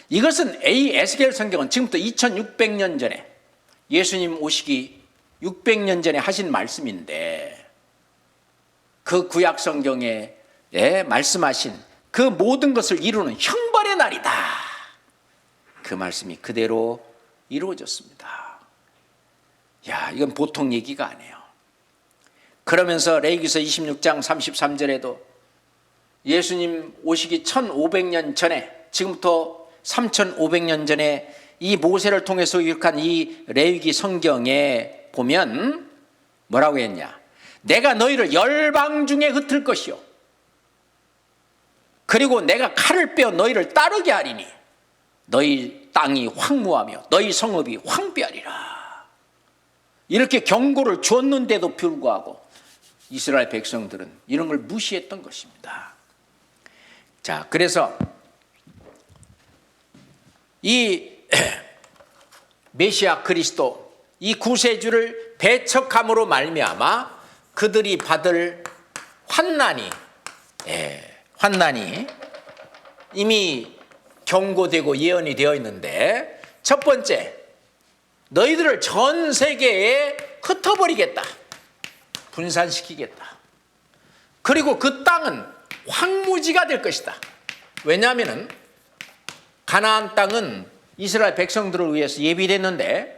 이것은 에스겔 성경은 지금부터 2600년 전에 예수님 오시기 600년 전에 하신 말씀인데 그 구약 성경에 말씀하신 그 모든 것을 이루는 형벌의 날이다. 그 말씀이 그대로 이루어졌습니다. 야, 이건 보통 얘기가 아니에요. 그러면서 레위기서 26장 33절에도 예수님 오시기 1500년 전에 지금부터 3500년 전에 이 모세를 통해서 기록한 이 레위기 성경에 보면 뭐라고 했냐? 내가 너희를 열방 중에 흩을 것이요 그리고 내가 칼을 빼어 너희를 따르게 하리니 너희 땅이 황무하며 너희 성읍이 황폐하리라. 이렇게 경고를 줬는데도 불구하고 이스라엘 백성들은 이런 걸 무시했던 것입니다. 자, 그래서 이 메시아 그리스도 이 구세주를 배척함으로 말미암아 그들이 받을 환난이 이미 경고되고 예언이 되어 있는데 첫 번째 너희들을 전 세계에 흩어버리겠다. 분산시키겠다. 그리고 그 땅은 황무지가 될 것이다. 왜냐하면 가나안 땅은 이스라엘 백성들을 위해서 예비됐는데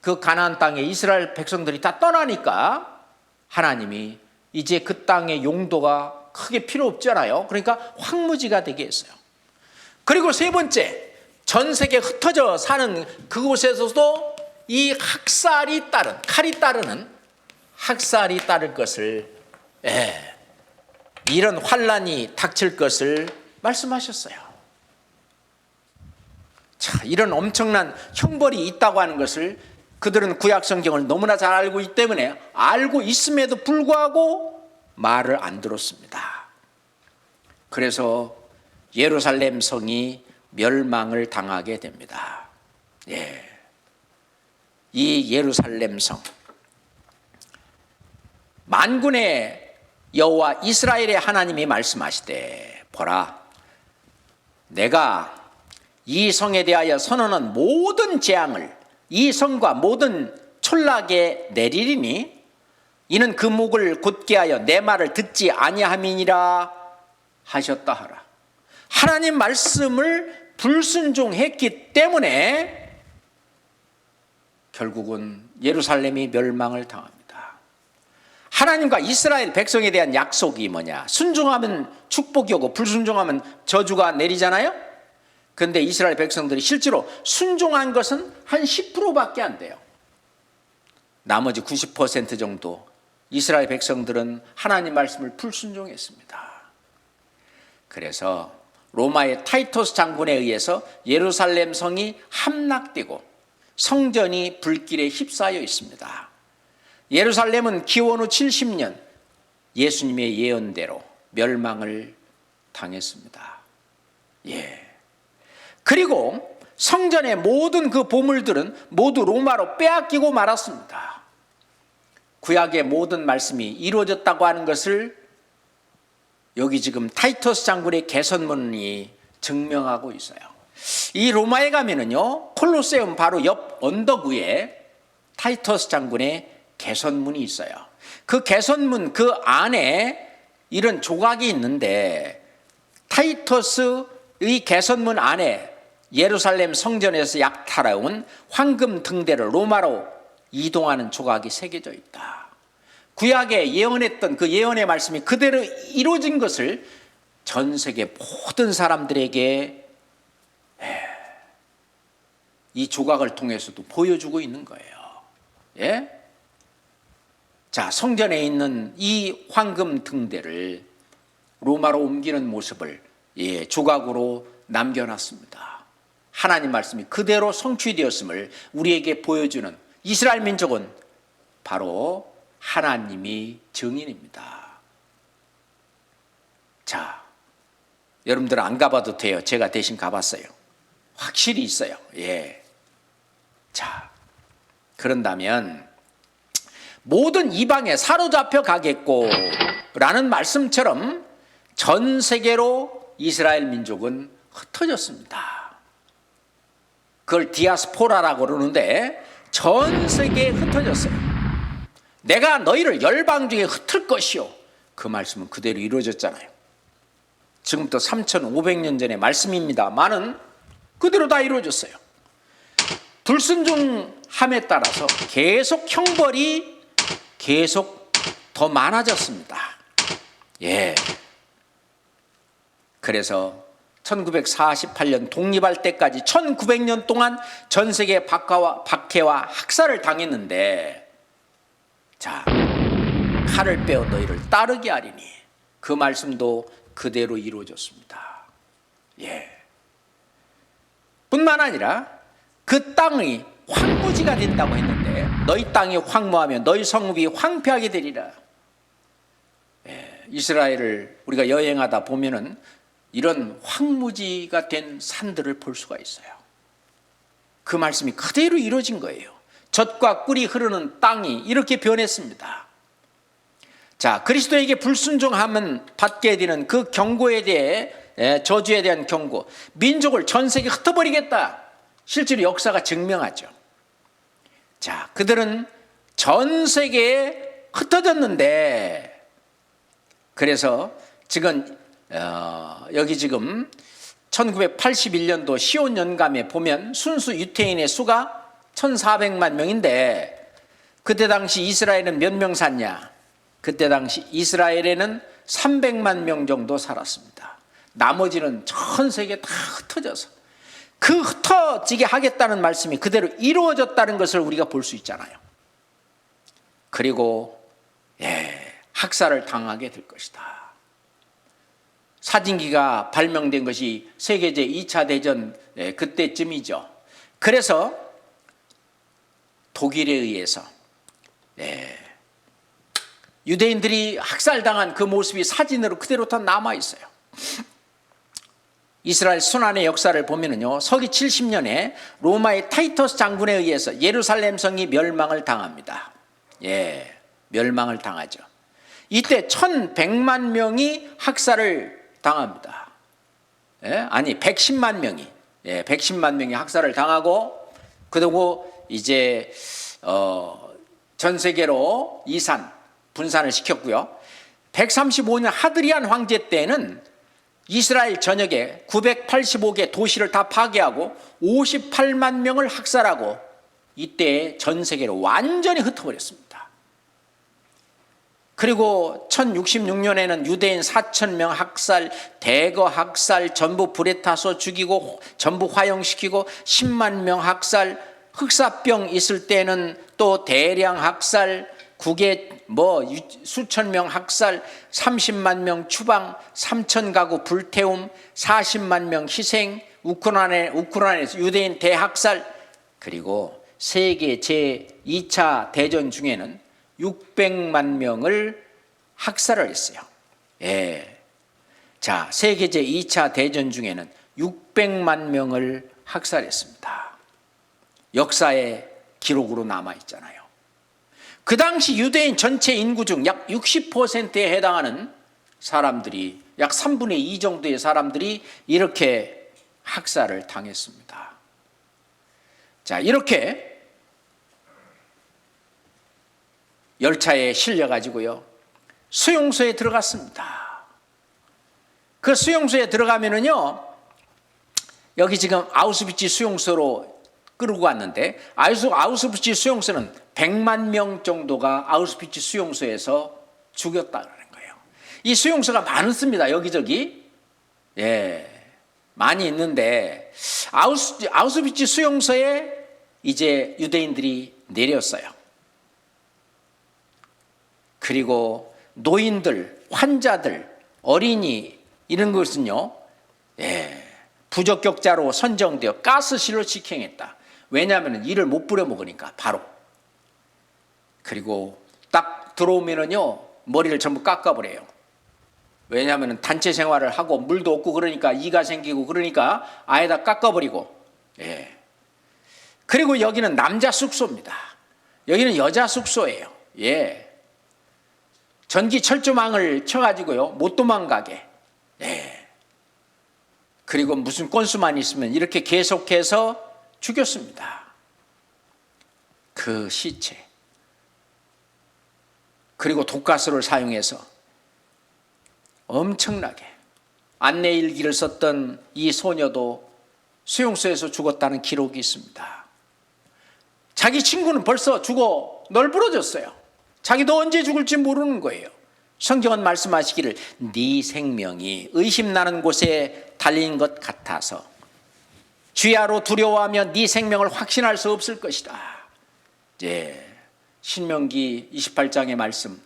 그 가나안 땅에 이스라엘 백성들이 다 떠나니까 하나님이 이제 그 땅의 용도가 크게 필요 없잖아요. 그러니까 황무지가 되게 했어요. 그리고 세 번째, 전 세계에 흩어져 사는 그곳에서도 이 학살이 따른, 칼이 따르는 학살이 따를 것을, 이런 환란이 닥칠 것을 말씀하셨어요. 자, 이런 엄청난 형벌이 있다고 하는 것을 그들은 구약 성경을 너무나 잘 알고 있기 때문에 알고 있음에도 불구하고 말을 안 들었습니다. 그래서 예루살렘 성이 멸망을 당하게 됩니다. 이 예루살렘 성, 만군의 여호와 이스라엘의 하나님이 말씀하시되, 보라, 내가 이 성에 대하여 선언한 모든 재앙을 이 성과 모든 촌락에 내리리니 이는 그 목을 곧게 하여 내 말을 듣지 아니함이니라 하셨다 하라. 하나님 말씀을 불순종했기 때문에 결국은 예루살렘이 멸망을 당합니다. 하나님과 이스라엘 백성에 대한 약속이 뭐냐? 순종하면 축복이 오고 불순종하면 저주가 내리잖아요. 그런데 이스라엘 백성들이 실제로 순종한 것은 한 10%밖에 안 돼요. 나머지 90% 정도 이스라엘 백성들은 하나님 말씀을 불순종했습니다. 그래서 로마의 타이토스 장군에 의해서 예루살렘 성이 함락되고 성전이 불길에 휩싸여 있습니다. 예루살렘은 기원 후 70년 예수님의 예언대로 멸망을 당했습니다. 그리고 성전의 모든 그 보물들은 모두 로마로 빼앗기고 말았습니다. 구약의 모든 말씀이 이루어졌다고 하는 것을 여기 지금 타이터스 장군의 개선문이 증명하고 있어요. 이 로마에 가면은요, 콜로세움 바로 옆 언덕 위에 타이터스 장군의 개선문이 있어요. 그 개선문 그 안에 이런 조각이 있는데, 타이터스의 개선문 안에 예루살렘 성전에서 약탈해온 황금 등대를 로마로 이동하는 조각이 새겨져 있다. 구약에 예언했던 그 예언의 말씀이 그대로 이루어진 것을 전 세계 모든 사람들에게 이 조각을 통해서도 보여주고 있는 거예요. 자, 성전에 있는 이 황금 등대를 로마로 옮기는 모습을 조각으로 남겨놨습니다. 하나님 말씀이 그대로 성취되었음을 우리에게 보여주는 이스라엘 민족은 바로 하나님이 증인입니다. 자, 여러분들 안 가봐도 돼요. 제가 대신 가봤어요. 확실히 있어요. 자, 그런다면 모든 이방에 사로잡혀 가겠고 라는 말씀처럼 전 세계로 이스라엘 민족은 흩어졌습니다. 그걸 디아스포라라고 그러는데 전 세계에 흩어졌어요. 내가 너희를 열방 중에 흩을 것이요. 그 말씀은 그대로 이루어졌잖아요. 지금부터 3,500년 전의 말씀입니다만은 그대로 다 이루어졌어요. 불순종함에 따라서 계속 형벌이 계속 더 많아졌습니다. 그래서 1948년 독립할 때까지 1900년 동안 전 세계 박해와 학살을 당했는데, 자, 칼을 빼어 너희를 따르게 하리니 그 말씀도 그대로 이루어졌습니다. 뿐만 아니라 그 땅이 황무지가 된다고 했는데, 너희 땅이 황무하면 너희 성읍이 황폐하게 되리라. 이스라엘을 우리가 여행하다 보면은 이런 황무지가 된 산들을 볼 수가 있어요. 그 말씀이 그대로 이루어진 거예요. 젖과 꿀이 흐르는 땅이 이렇게 변했습니다. 자, 그리스도에게 불순종하면 받게 되는 그 경고에 대해, 저주에 대한 경고, 민족을 전 세계에 흩어버리겠다. 실제로 역사가 증명하죠. 자, 그들은 전 세계에 흩어졌는데, 그래서 지금 여기 지금 1981년도 시온 연감에 보면 순수 유태인의 수가 1,400만 명인데, 그때 당시 이스라엘은 몇 명 샀냐? 그때 당시 이스라엘에는 300만 명 정도 살았습니다. 나머지는 전 세계에 다 흩어져서, 그 흩어지게 하겠다는 말씀이 그대로 이루어졌다는 것을 우리가 볼 수 있잖아요. 그리고 학살을 당하게 될 것이다. 사진기가 발명된 것이 세계제 2차 대전 그때쯤이죠. 그래서 독일에 의해서 유대인들이 학살당한 그 모습이 사진으로 그대로 다 남아있어요. 이스라엘 순환의 역사를 보면은요, 서기 70년에 로마의 타이터스 장군에 의해서 예루살렘 성이 멸망을 당합니다. 멸망을 당하죠. 이때 1,100만 명이 학살을 당합니다. 110만 명이 110만 명이 학살을 당하고, 그리고 이제 전 세계로 분산을 시켰고요. 135년 하드리안 황제 때는 이스라엘 전역에 985개 도시를 다 파괴하고 58만 명을 학살하고, 이때 전 세계로 완전히 흩어버렸습니다. 그리고 1066년에는 유대인 4,000명 학살, 대거 학살, 전부 불에 타서 죽이고 전부 화형시키고 10만 명 학살, 흑사병 있을 때는 또 대량 학살, 국외 수천 명 학살, 30만 명 추방, 3천 가구 불태움, 40만 명 희생, 우크라이나에서 유대인 대학살, 그리고 세계 제2차 대전 중에는 600만 명을 학살을 했어요. 자, 세계 제2차 대전 중에는 600만 명을 학살했습니다. 역사의 기록으로 남아있잖아요. 그 당시 유대인 전체 인구 중 약 60%에 해당하는 사람들이, 약 3분의 2 정도의 사람들이 이렇게 학살을 당했습니다. 자, 이렇게 열차에 실려가지고요, 수용소에 들어갔습니다. 그 수용소에 들어가면은요, 여기 지금 아우슈비츠 수용소로 끌고 갔는데, 아우슈비츠 수용소는 100만 명 정도가 아우슈비츠 수용소에서 죽였다는 거예요. 이 수용소가 많습니다. 여기저기. 많이 있는데, 아우슈비츠 수용소에 이제 유대인들이 내렸어요. 그리고 노인들, 환자들, 어린이 이런 것은요, 부적격자로 선정되어 가스실로 직행했다. 왜냐하면 이를 못 부려먹으니까 바로. 그리고 딱 들어오면은요, 머리를 전부 깎아버려요. 왜냐하면 단체 생활을 하고 물도 없고 그러니까 이가 생기고 그러니까 아예다 깎아버리고. 그리고 여기는 남자 숙소입니다. 여기는 여자 숙소예요. 전기 철조망을 쳐가지고요, 못 도망가게. 그리고 무슨 건수만 있으면 이렇게 계속해서 죽였습니다. 그 시체. 그리고 독가스를 사용해서 엄청나게, 안내일기를 썼던 이 소녀도 수용소에서 죽었다는 기록이 있습니다. 자기 친구는 벌써 죽어 널브러졌어요. 자기도 언제 죽을지 모르는 거예요. 성경은 말씀하시기를 네 생명이 의심나는 곳에 달린 것 같아서 주야로 두려워하며 네 생명을 확신할 수 없을 것이다. 신명기 28장의 말씀,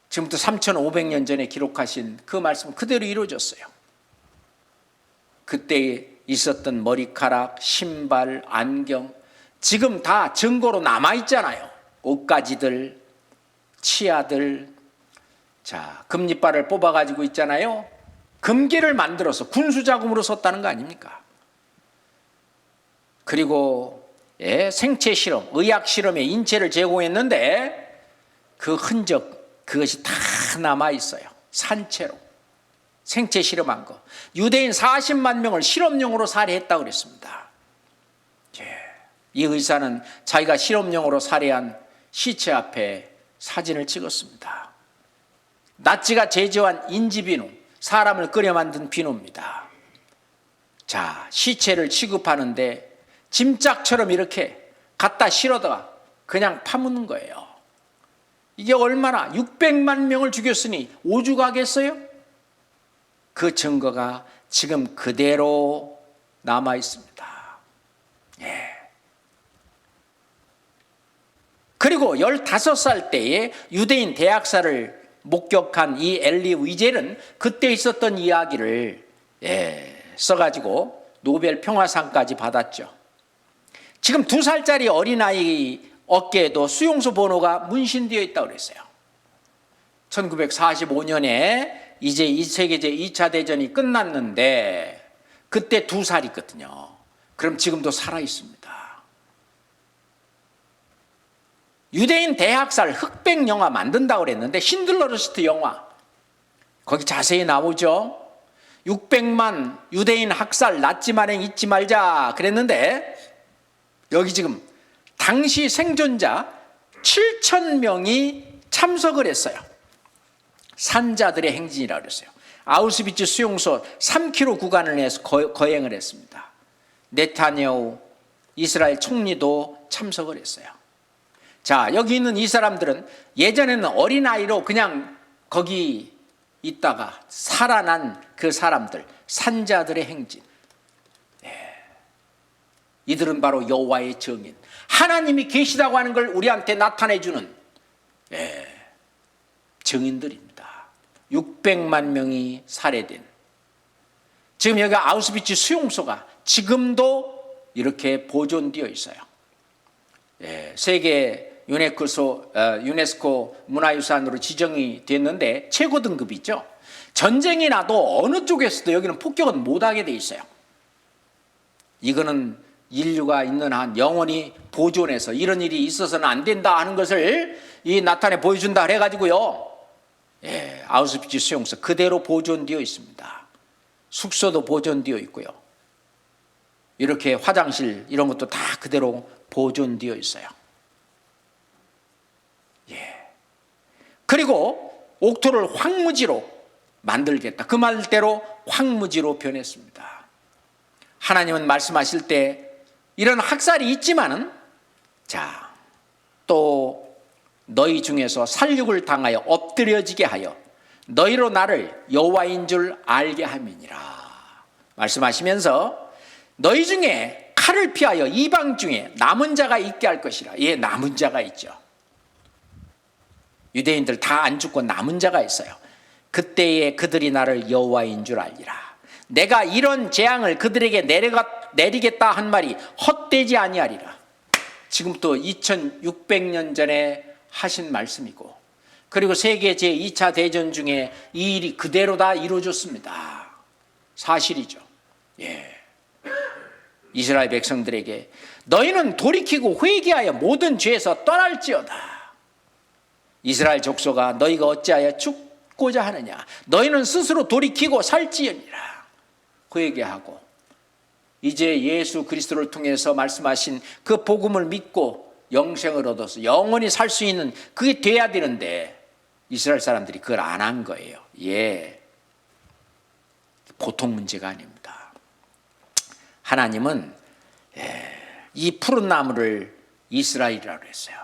지금부터 3,500년 전에 기록하신 그 말씀 그대로 이루어졌어요. 그때 있었던 머리카락, 신발, 안경, 지금 다 증거로 남아있잖아요. 옷가지들, 치아들, 자, 금리빨을 뽑아가지고 있잖아요. 금괴를 만들어서 군수자금으로 썼다는 거 아닙니까? 그리고 생체 실험, 의학 실험에 인체를 제공했는데 그 흔적, 그것이 다 남아있어요. 산채로 생체 실험한 거. 유대인 40만 명을 실험용으로 살해했다고 그랬습니다. 이 의사는 자기가 실험용으로 살해한 시체 앞에 사진을 찍었습니다. 나치가 제조한 인지비누, 사람을 끓여 만든 비누입니다. 자, 시체를 취급하는데 짐짝처럼 이렇게 갖다 실어다가 그냥 파묻는 거예요. 이게 얼마나 600만 명을 죽였으니 오죽하겠어요? 그 증거가 지금 그대로 남아 있습니다. 예. 그리고 15살 때에 유대인 대학살을 목격한 이 엘리 위젤은 그때 있었던 이야기를 써가지고 노벨 평화상까지 받았죠. 지금 2살짜리 어린아이 어깨에도 수용소 번호가 문신되어 있다고 그랬어요. 1945년에 이제 세계제 2차 대전이 끝났는데 그때 2살이거든요. 그럼 지금도 살아 있습니다. 유대인 대학살 흑백 영화 만든다고 그랬는데 신들러 리스트 영화 거기 자세히 나오죠. 600만 유대인 학살 나치 만행 잊지 말자 그랬는데 여기 지금 당시 생존자 7,000명이 참석을 했어요. 산자들의 행진이라고 그랬어요. 아우슈비츠 수용소 3km 구간을 내서 거행을 했습니다. 네타냐후 이스라엘 총리도 참석을 했어요. 자, 여기 있는 이 사람들은 예전에는 어린아이로 그냥 거기 있다가 살아난 그 사람들, 산자들의 행진. 이들은 바로 여호와의 증인, 하나님이 계시다고 하는 걸 우리한테 나타내주는 증인들입니다. 600만 명이 살해된, 지금 여기 아우슈비츠 수용소가 지금도 이렇게 보존되어 있어요. 세계 유네스코 문화유산으로 지정이 됐는데 최고 등급이죠. 전쟁이 나도 어느 쪽에서도 여기는 폭격은 못하게 돼 있어요. 이거는 인류가 있는 한 영원히 보존해서 이런 일이 있어서는 안 된다 하는 것을 나타내 보여준다 해가지고요. 아우슈비츠 수용소 그대로 보존되어 있습니다. 숙소도 보존되어 있고요. 이렇게 화장실 이런 것도 다 그대로 보존되어 있어요. 그리고 옥토를 황무지로 만들겠다. 그 말대로 황무지로 변했습니다. 하나님은 말씀하실 때 이런 학살이 있지만은 자, 또 너희 중에서 살육을 당하여 엎드려지게 하여 너희로 나를 여호와인 줄 알게 함이니라 말씀하시면서 너희 중에 칼을 피하여 이방 중에 남은 자가 있게 할 것이라. 남은 자가 있죠. 유대인들 다 안 죽고 남은 자가 있어요. 그때에 그들이 나를 여호와인 줄 알리라. 내가 이런 재앙을 그들에게 내리겠다 한 말이 헛되지 아니하리라. 지금부터 2600년 전에 하신 말씀이고, 그리고 세계 제2차 대전 중에 이 일이 그대로 다 이루어졌습니다. 사실이죠. 이스라엘 백성들에게 너희는 돌이키고 회개하여 모든 죄에서 떠날지어다. 이스라엘 족속아, 너희가 어찌하여 죽고자 하느냐? 너희는 스스로 돌이키고 살지어니라. 회개하고 이제 예수 그리스도를 통해서 말씀하신 그 복음을 믿고 영생을 얻어서 영원히 살 수 있는 그게 돼야 되는데 이스라엘 사람들이 그걸 안 한 거예요. 보통 문제가 아닙니다. 하나님은 이 푸른 나무를 이스라엘이라고 했어요.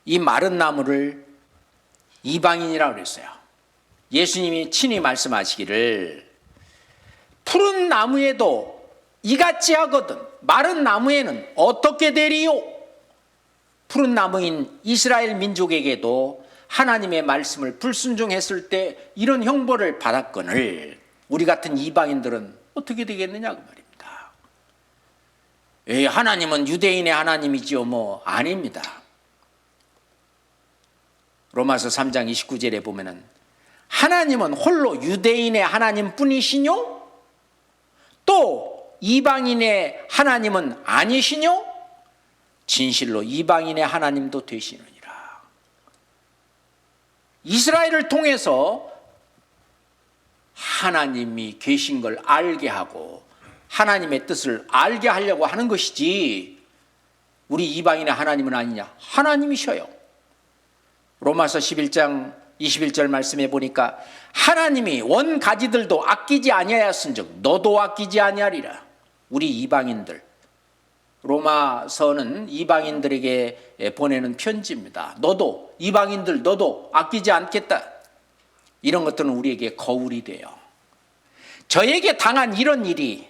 이 마른 나무를 이방인이라고 그랬어요. 예수님이 친히 말씀하시기를 푸른 나무에도 이같이 하거든 마른 나무에는 어떻게 되리요? 푸른 나무인 이스라엘 민족에게도 하나님의 말씀을 불순종했을 때 이런 형벌을 받았거늘 우리 같은 이방인들은 어떻게 되겠느냐 그 말입니다. 하나님은 유대인의 하나님이지요? 아닙니다. 로마서 3장 29절에 보면은 하나님은 홀로 유대인의 하나님 뿐이시뇨? 또 이방인의 하나님은 아니시뇨? 진실로 이방인의 하나님도 되시느니라. 이스라엘을 통해서 하나님이 계신 걸 알게 하고 하나님의 뜻을 알게 하려고 하는 것이지, 우리 이방인의 하나님은 아니냐? 하나님이셔요. 로마서 11장 21절 말씀해 보니까 하나님이 원가지들도 아끼지 아니하였은즉 너도 아끼지 아니하리라. 우리 이방인들, 로마서는 이방인들에게 보내는 편지입니다. 너도, 이방인들 너도 아끼지 않겠다. 이런 것들은 우리에게 거울이 돼요. 저에게 당한 이런 일이,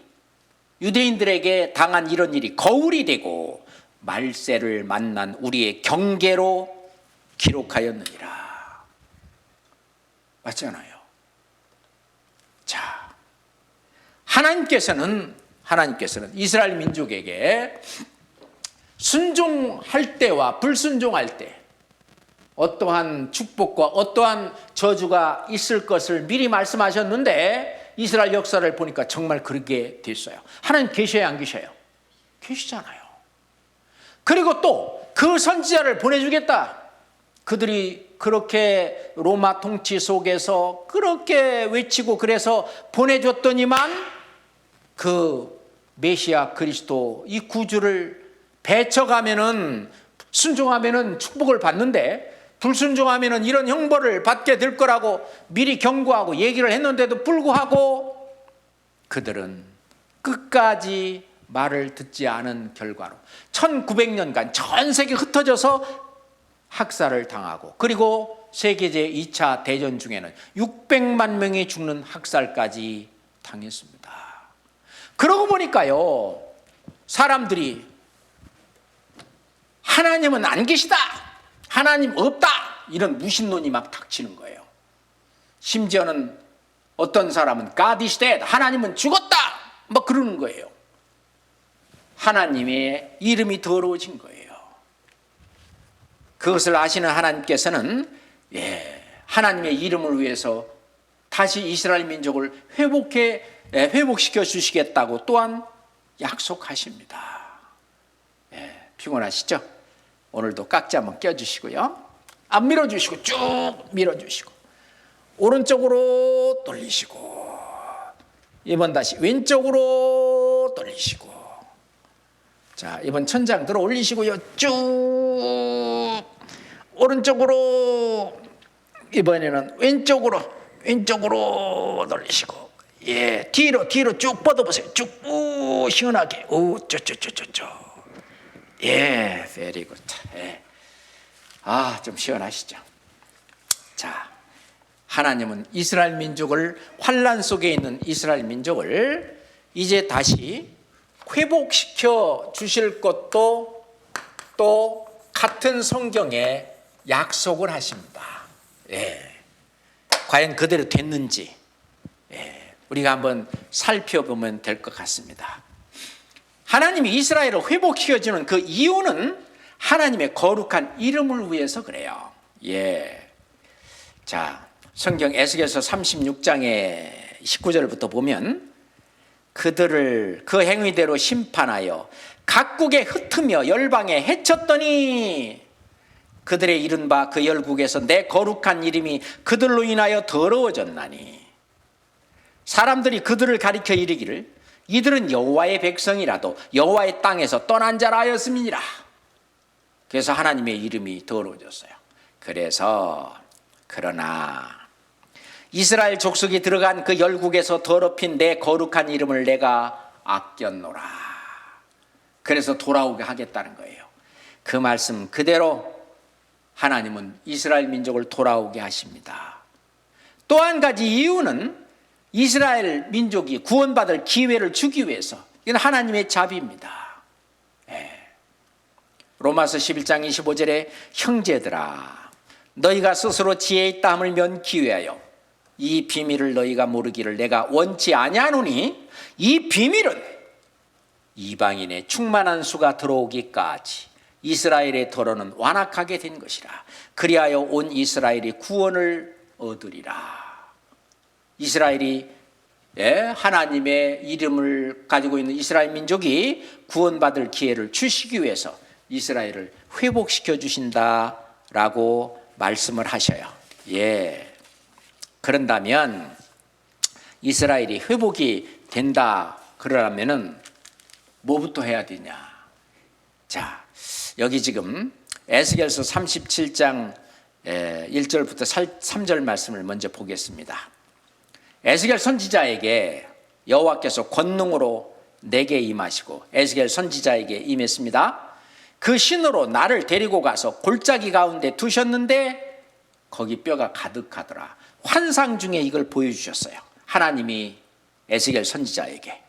유대인들에게 당한 이런 일이 거울이 되고 말세를 만난 우리의 경계로 기록하였느니라. 맞잖아요. 자, 하나님께서는 이스라엘 민족에게 순종할 때와 불순종할 때 어떠한 축복과 어떠한 저주가 있을 것을 미리 말씀하셨는데 이스라엘 역사를 보니까 정말 그렇게 됐어요. 하나님 계셔야 안 계셔요? 계시잖아요. 그리고 또 그 선지자를 보내주겠다. 그들이 그렇게 로마 통치 속에서 그렇게 외치고 그래서 보내줬더니만 그 메시아 그리스도 이 구주를 배척하면은, 순종하면은 축복을 받는데 불순종하면은 이런 형벌을 받게 될 거라고 미리 경고하고 얘기를 했는데도 불구하고 그들은 끝까지 말을 듣지 않은 결과로 1900년간 전 세계 흩어져서 학살을 당하고, 그리고 세계 제2차 대전 중에는 600만 명이 죽는 학살까지 당했습니다. 그러고 보니까요, 사람들이 하나님은 안 계시다, 하나님 없다, 이런 무신론이 막 닥치는 거예요. 심지어는 어떤 사람은 God is dead, 하나님은 죽었다, 막 그러는 거예요. 하나님의 이름이 더러워진 거예요. 그것을 아시는 하나님께서는 하나님의 이름을 위해서 다시 이스라엘 민족을 회복시켜 주시겠다고 또한 약속하십니다. 피곤하시죠? 오늘도 깍지 한번 껴주시고요. 안 밀어주시고 쭉 밀어주시고, 오른쪽으로 돌리시고, 이번 다시 왼쪽으로 돌리시고, 자, 이번 천장 들어 올리시고요. 쭉 오른쪽으로, 이번에는 왼쪽으로 돌리시고, 뒤로 쭉 뻗어보세요. 쭉 시원하게. 쪼쪼쪼쪼쪼. very good. 좀 시원하시죠? 자, 하나님은 이스라엘 민족을, 환난 속에 있는 이스라엘 민족을 이제 다시 회복시켜 주실 것도 또 같은 성경에 약속을 하십니다. 과연 그대로 됐는지 우리가 한번 살펴보면 될 것 같습니다. 하나님이 이스라엘을 회복시켜주는 그 이유는 하나님의 거룩한 이름을 위해서 그래요. 자, 성경 에스겔서 36장의 19절부터 보면 그들을 그 행위대로 심판하여 각국에 흩으며 열방에 해쳤더니 그들의 이른 바 그 열국에서 내 거룩한 이름이 그들로 인하여 더러워졌나니 사람들이 그들을 가리켜 이르기를 이들은 여호와의 백성이라도 여호와의 땅에서 떠난 자라 하였음이니라. 그래서 하나님의 이름이 더러워졌어요. 그러나 이스라엘 족속이 들어간 그 열국에서 더럽힌 내 거룩한 이름을 내가 아꼈노라. 그래서 돌아오게 하겠다는 거예요. 그 말씀 그대로 하나님은 이스라엘 민족을 돌아오게 하십니다. 또 한 가지 이유는 이스라엘 민족이 구원받을 기회를 주기 위해서, 이건 하나님의 자비입니다. 로마서 11장 25절에 형제들아 너희가 스스로 지혜 있다 함을 면키 위하여 이 비밀을 너희가 모르기를 내가 원치 아니하노니 이 비밀은 이방인의 충만한 수가 들어오기까지 이스라엘의 더러는 완악하게 된 것이라. 그리하여 온 이스라엘이 구원을 얻으리라. 이스라엘이 하나님의 이름을 가지고 있는 이스라엘 민족이 구원받을 기회를 주시기 위해서 이스라엘을 회복시켜 주신다라고 말씀을 하셔요. 그런다면 이스라엘이 회복이 된다 그러려면은 뭐부터 해야 되냐? 자, 여기 지금 에스겔서 37장 1절부터 3절 말씀을 먼저 보겠습니다. 에스겔 선지자에게 여호와께서 권능으로 내게 임하시고 에스겔 선지자에게 임했습니다. 그 신으로 나를 데리고 가서 골짜기 가운데 두셨는데 거기 뼈가 가득하더라. 환상 중에 이걸 보여주셨어요. 하나님이 에스겔 선지자에게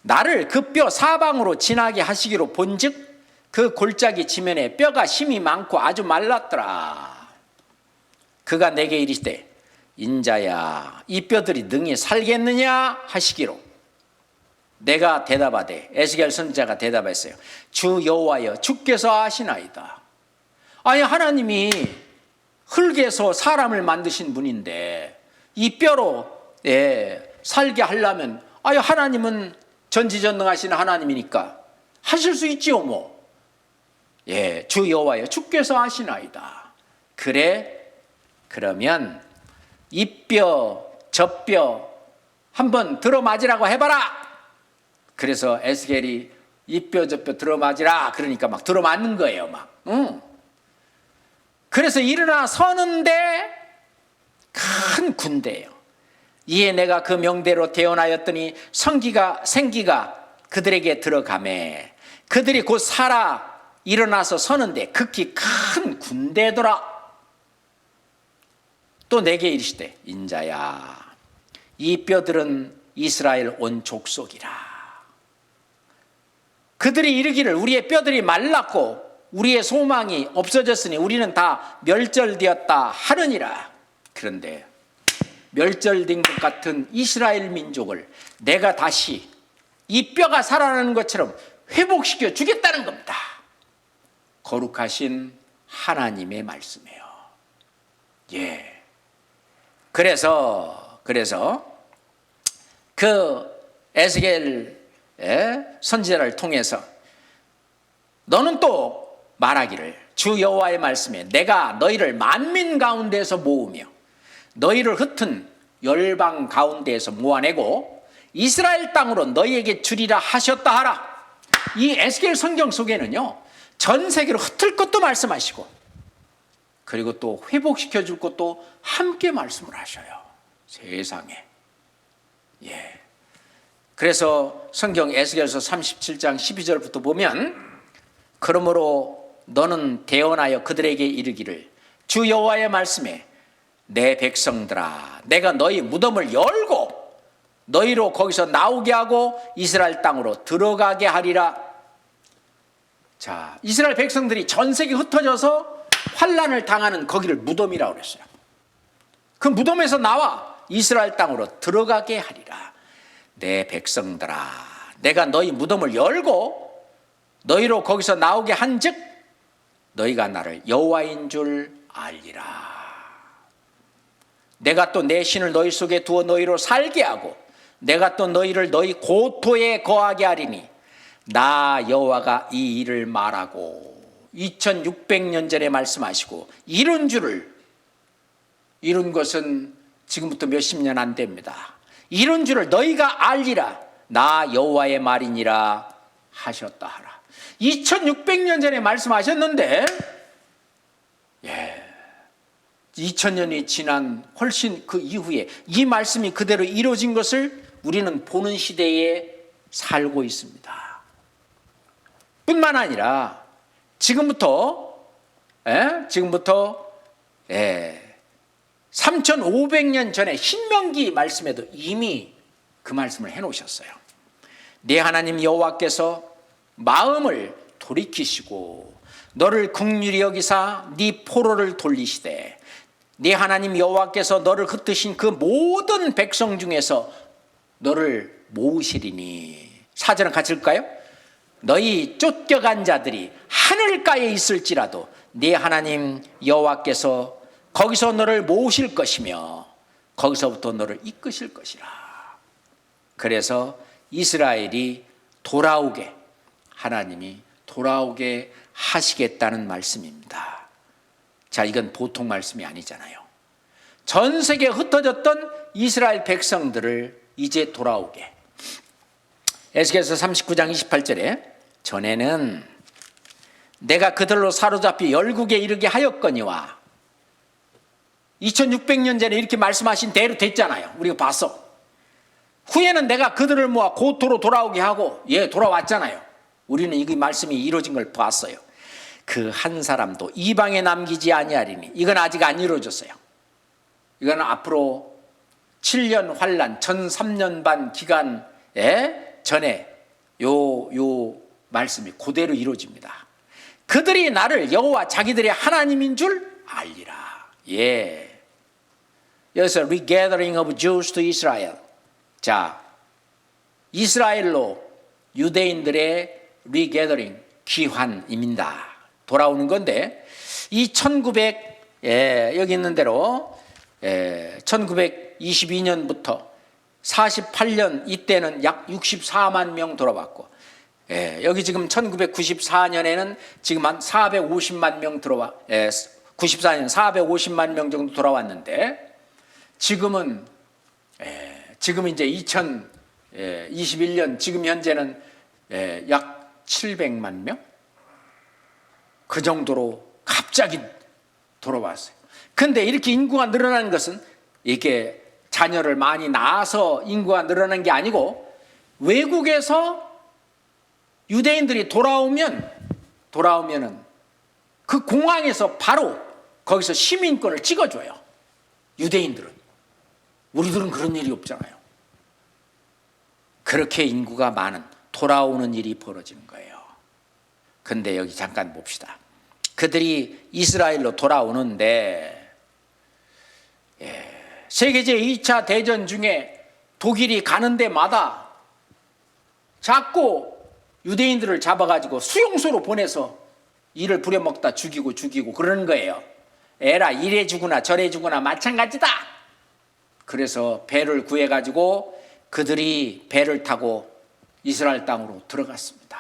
나를 그 뼈 사방으로 지나게 하시기로 본즉 그 골짜기 지면에 뼈가 심이 많고 아주 말랐더라. 그가 내게 이르시되 인자야 이 뼈들이 능히 살겠느냐 하시기로 내가 대답하되 에스겔 선지자가 대답했어요. 주 여호와여 주께서 아시나이다. 아니 하나님이 흙에서 사람을 만드신 분인데 이 뼈로 살게 하려면 아니 하나님은 전지전능하신 하나님이니까 하실 수 있지요 뭐. 주 여호와여 주께서 아시나이다. 그래 그러면 이 뼈 저 뼈 한번 들어맞으라고 해봐라. 그래서 에스겔이 이 뼈 저 뼈 들어맞으라 그러니까 막 들어맞는 거예요 막. 그래서 일어나 서는데 큰 군대예요. 이에 내가 그 명대로 태어나였더니 생기가 그들에게 들어가매 그들이 곧 살아 일어나서 서는데 극히 큰 군대더라. 또 내게 이르시되 인자야 이 뼈들은 이스라엘 온 족속이라. 그들이 이르기를 우리의 뼈들이 말랐고 우리의 소망이 없어졌으니 우리는 다 멸절되었다 하느니라. 그런데 멸절된 것 같은 이스라엘 민족을 내가 다시 이 뼈가 살아나는 것처럼 회복시켜 주겠다는 겁니다. 거룩하신 하나님의 말씀이에요. 그래서 그 에스겔 선지자를 통해서 너는 또 말하기를 주 여호와의 말씀에 내가 너희를 만민 가운데서 모으며 너희를 흩은 열방 가운데에서 모아내고 이스라엘 땅으로 너희에게 주리라 하셨다 하라. 이 에스겔 성경 속에는요 전 세계로 흩을 것도 말씀하시고 그리고 또 회복시켜 줄 것도 함께 말씀을 하셔요. 세상에. 그래서 성경 에스겔서 37장 12절부터 보면 그러므로 너는 대언하여 그들에게 이르기를 주 여호와의 말씀에 내 백성들아 내가 너희 무덤을 열고 너희로 거기서 나오게 하고 이스라엘 땅으로 들어가게 하리라. 자, 이스라엘 백성들이 전 세계 흩어져서 환난을 당하는 거기를 무덤이라고 그랬어요. 그 무덤에서 나와 이스라엘 땅으로 들어가게 하리라. 내 백성들아 내가 너희 무덤을 열고 너희로 거기서 나오게 한즉 너희가 나를 여호와인 줄 알리라. 내가 또 내 신을 너희 속에 두어 너희로 살게 하고 내가 또 너희를 너희 고토에 거하게 하리니 나 여호와가 이 일을 말하고 2600년 전에 말씀하시고 이룬 것은 지금부터 몇십 년 안 됩니다. 이룬 줄을 너희가 알리라. 나 여호와의 말이니라 하셨다 하라. 2600년 전에 말씀하셨는데 2000년이 지난 훨씬 그 이후에 이 말씀이 그대로 이루어진 것을 우리는 보는 시대에 살고 있습니다. 뿐만 아니라 지금부터 3500년 전에 신명기 말씀에도 이미 그 말씀을 해놓으셨어요. 네 하나님 여호와께서 마음을 돌이키시고 너를 긍휼히 여기사 네 포로를 돌리시되 네 하나님 여호와께서 너를 흩으신 그 모든 백성 중에서 너를 모으시리니. 사절은 같이 읽을까요? 너희 쫓겨간 자들이 하늘가에 있을지라도 네 하나님 여호와께서 거기서 너를 모으실 것이며 거기서부터 너를 이끄실 것이라. 그래서 이스라엘이 돌아오게 하나님이 돌아오게 하시겠다는 말씀입니다. 자, 이건 보통 말씀이 아니잖아요. 전 세계에 흩어졌던 이스라엘 백성들을 이제 돌아오게. 에스겔서 39장 28절에 전에는 내가 그들로 사로잡혀 열국에 이르게 하였거니와. 2600년 전에 이렇게 말씀하신 대로 됐잖아요. 우리가 봤어. 후에는 내가 그들을 모아 고토로 돌아오게 하고, 돌아왔잖아요. 우리는 이 말씀이 이루어진 걸 봤어요. 그 한 사람도 이방에 남기지 아니하리니. 이건 아직 안 이루어졌어요. 이건 앞으로 7년 환란, 1003년 반 기간에 전에 요 말씀이 그대로 이루어집니다. 그들이 나를 여호와 자기들의 하나님인 줄 알리라. 여기서 regathering of Jews to Israel. 자, 이스라엘로 유대인들의 regathering, 귀환입니다. 돌아오는 건데, 이 여기 있는 대로 1922년부터 48년 이때는 약 64만 명 돌아왔고, 여기 지금 1994년에는 지금 한 450만 명 94년 450만 명 정도 돌아왔는데, 지금은 이제 2021년 지금 현재는 약 700만 명? 그 정도로 갑자기 돌아왔어요. 근데 이렇게 인구가 늘어나는 것은 이게 자녀를 많이 낳아서 인구가 늘어난 게 아니고, 외국에서 유대인들이 돌아오면은 그 공항에서 바로 거기서 시민권을 찍어줘요. 유대인들은. 우리들은 그런 일이 없잖아요. 그렇게 인구가 많은, 돌아오는 일이 벌어지는 거예요. 근데 여기 잠깐 봅시다. 그들이 이스라엘로 돌아오는데, 세계제 2차 대전 중에 독일이 가는 데마다 자꾸 유대인들을 잡아가지고 수용소로 보내서 이를 부려먹다 죽이고 그러는 거예요. 에라, 이래 주구나 저래 주구나 마찬가지다. 그래서 배를 구해가지고 그들이 배를 타고 이스라엘 땅으로 들어갔습니다.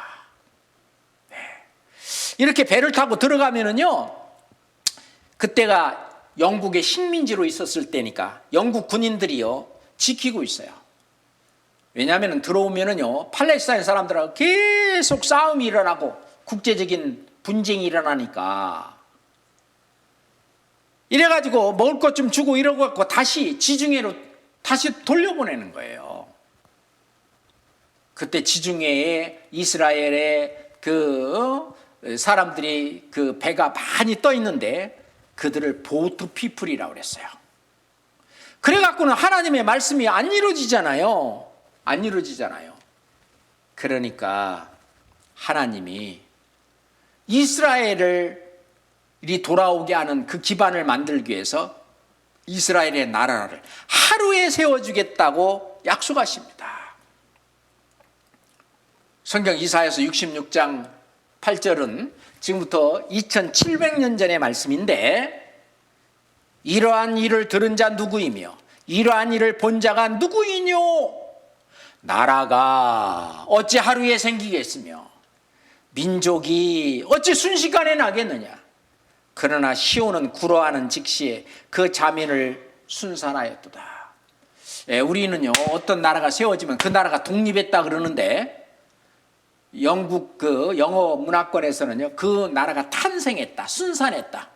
이렇게 배를 타고 들어가면은요, 그때가 영국의 식민지로 있었을 때니까 영국 군인들이요 지키고 있어요. 왜냐하면 들어오면은요 팔레스타인 사람들하고 계속 싸움이 일어나고 국제적인 분쟁이 일어나니까, 이래가지고 먹을 것 좀 주고 이러고 갖고 다시 지중해로 다시 돌려보내는 거예요. 그때 지중해에 이스라엘의 그 사람들이 그 배가 많이 떠 있는데 그들을 보트 피플이라고 그랬어요. 그래갖고는 하나님의 말씀이 안 이루어지잖아요. 그러니까 하나님이 이스라엘이 돌아오게 하는 그 기반을 만들기 위해서 이스라엘의 나라를 하루에 세워주겠다고 약속하십니다. 성경 이사야서 66장 8절은 지금부터 2700년 전의 말씀인데, 이러한 일을 들은 자 누구이며 이러한 일을 본 자가 누구이뇨? 나라가 어찌 하루에 생기겠으며 민족이 어찌 순식간에 나겠느냐? 그러나 시온은 굴어하는 직시에 그 자민을 순산하였도다. 우리는요 어떤 나라가 세워지면 그 나라가 독립했다 그러는데, 영국 그 영어 문화권에서는요 그 나라가 탄생했다, 순산했다.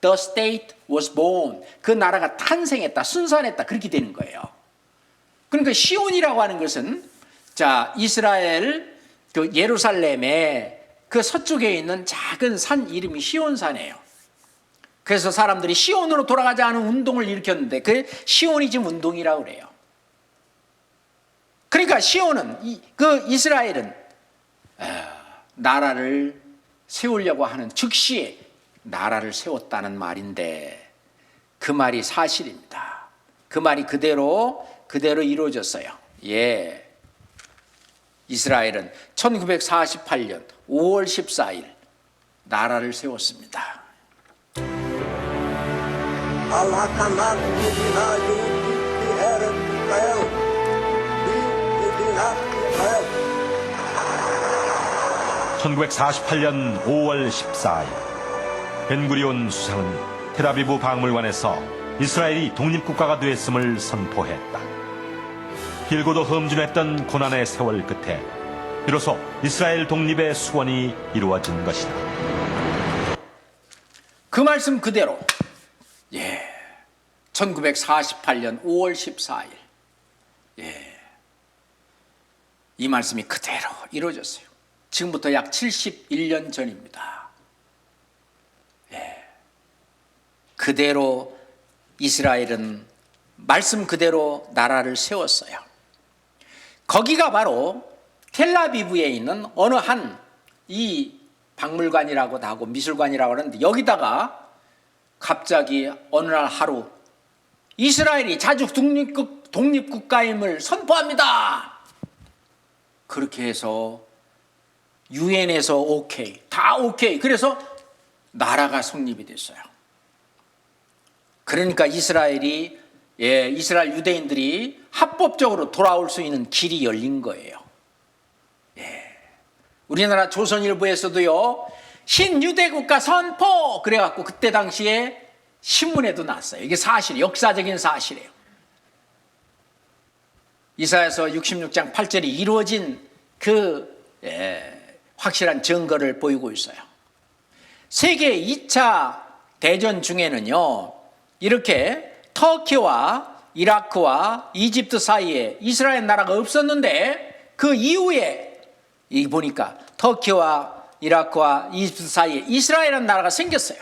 The state was born. 그 나라가 탄생했다, 순산했다, 그렇게 되는 거예요. 그러니까 시온이라고 하는 것은, 자, 이스라엘 그 예루살렘의 그 서쪽에 있는 작은 산 이름이 시온산이에요. 그래서 사람들이 시온으로 돌아가자 하는 운동을 일으켰는데 그 시온이즘 운동이라고 그래요. 그러니까 시온은 그 이스라엘은 나라를 세우려고 하는 즉시에 나라를 세웠다는 말인데, 그 말이 사실입니다. 그 말이 그대로 이루어졌어요. 이스라엘은 1948년 5월 14일 나라를 세웠습니다. Allah command Israel to inherit Israel. We have Israel. 1948년 5월 14일 벤구리온 수상은 텔아비브 박물관에서 이스라엘이 독립국가가 되었음을 선포했다. 길고도 험준했던 고난의 세월 끝에 비로소 이스라엘 독립의 수원이 이루어진 것이다. 그 말씀 그대로 1948년 5월 14일 이 말씀이 그대로 이루어졌어요. 지금부터 약 71년 전입니다. 그대로 이스라엘은 말씀 그대로 나라를 세웠어요. 거기가 바로 텔아비브에 있는 어느 한 이 박물관이라고도 하고 미술관이라고 하는데, 여기다가 갑자기 어느 날 하루 이스라엘이 자주 독립국가임을 선포합니다. 그렇게 해서 유엔에서 오케이, 다 오케이. 그래서 나라가 성립이 됐어요. 그러니까 이스라엘 유대인들이 합법적으로 돌아올 수 있는 길이 열린 거예요. 우리나라 조선일보에서도요, 신유대국가 선포 그래갖고 그때 당시에 신문에도 났어요. 이게 사실, 역사적인 사실이에요. 이사야서 66장 8절이 이루어진 그 확실한 증거를 보이고 있어요. 세계 2차 대전 중에는요, 이렇게 터키와 이라크와 이집트 사이에 이스라엘 나라가 없었는데, 그 이후에 이 보니까 터키와 이라크와 이집트 사이에 이스라엘이라는 나라가 생겼어요.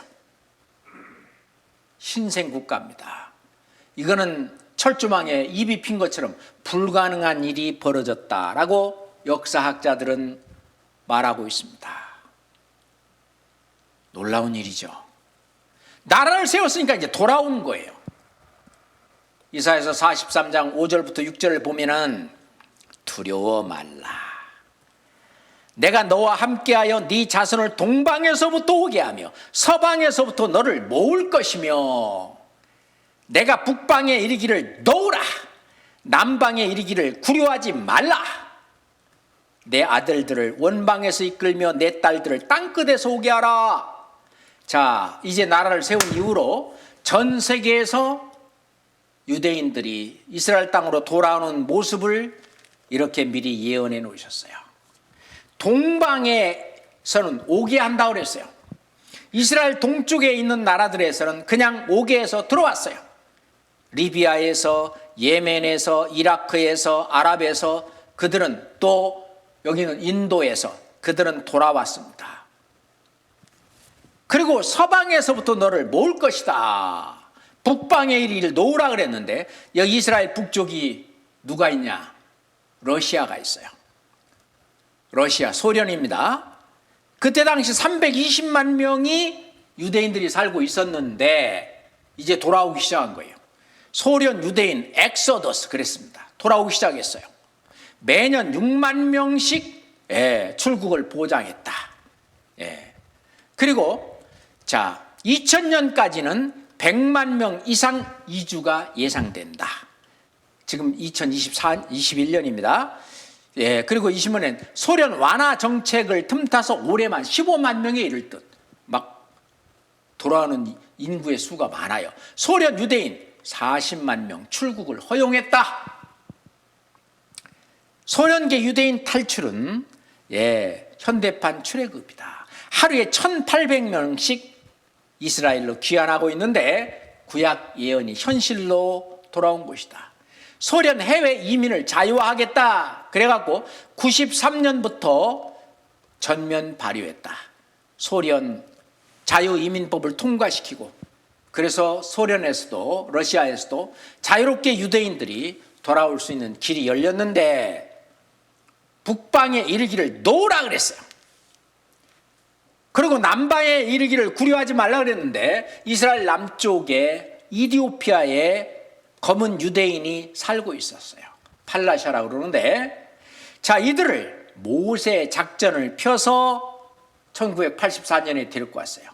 신생국가입니다. 이거는 철조망에 입이 핀 것처럼 불가능한 일이 벌어졌다라고 역사학자들은 말하고 있습니다. 놀라운 일이죠. 나라를 세웠으니까 이제 돌아온 거예요. 이사야서 43장 5절부터 6절을 보면은 두려워 말라. 내가 너와 함께하여 네 자손을 동방에서부터 오게 하며 서방에서부터 너를 모을 것이며, 내가 북방에 이르기를 놓으라, 남방에 이르기를 구려하지 말라. 내 아들들을 원방에서 이끌며 내 딸들을 땅끝에서 오게 하라. 자, 이제 나라를 세운 이후로 전 세계에서 유대인들이 이스라엘 땅으로 돌아오는 모습을 이렇게 미리 예언해 놓으셨어요. 동방에서는 오게 한다고 그랬어요. 이스라엘 동쪽에 있는 나라들에서는 그냥 오게 해서 들어왔어요. 리비아에서, 예멘에서, 이라크에서, 아랍에서, 그들은 또 여기는 인도에서 그들은 돌아왔습니다. 그리고 서방에서부터 너를 모을 것이다. 북방에 이르기를 놓으라 그랬는데, 여기 이스라엘 북쪽이 누가 있냐? 러시아가 있어요. 러시아, 소련입니다. 그때 당시 320만 명이 유대인들이 살고 있었는데 이제 돌아오기 시작한 거예요. 소련 유대인 엑소더스 그랬습니다. 돌아오기 시작했어요. 매년 6만 명씩 출국을 보장했다. 그리고 자, 2000년까지는 100만 명 이상 이주가 예상된다. 지금 2021년입니다. 그리고 이 신문엔 소련 완화 정책을 틈타서 올해만 15만 명에 이를 듯 막 돌아오는 인구의 수가 많아요. 소련 유대인 40만 명 출국을 허용했다. 소련계 유대인 탈출은 현대판 출애굽이다. 하루에 1,800명씩 이스라엘로 귀환하고 있는데 구약 예언이 현실로 돌아온 것이다. 소련 해외 이민을 자유화하겠다. 그래갖고 93년부터 전면 발효했다. 소련 자유이민법을 통과시키고, 그래서 소련에서도 러시아에서도 자유롭게 유대인들이 돌아올 수 있는 길이 열렸는데, 북방에 이르기를 놓으라 그랬어요. 그리고 남방에 이르기를 구려하지 말라 그랬는데, 이스라엘 남쪽에 이디오피아에 검은 유대인이 살고 있었어요. 팔라샤라고 그러는데, 자, 이들을 모세 작전을 펴서 1984년에 데리고 왔어요.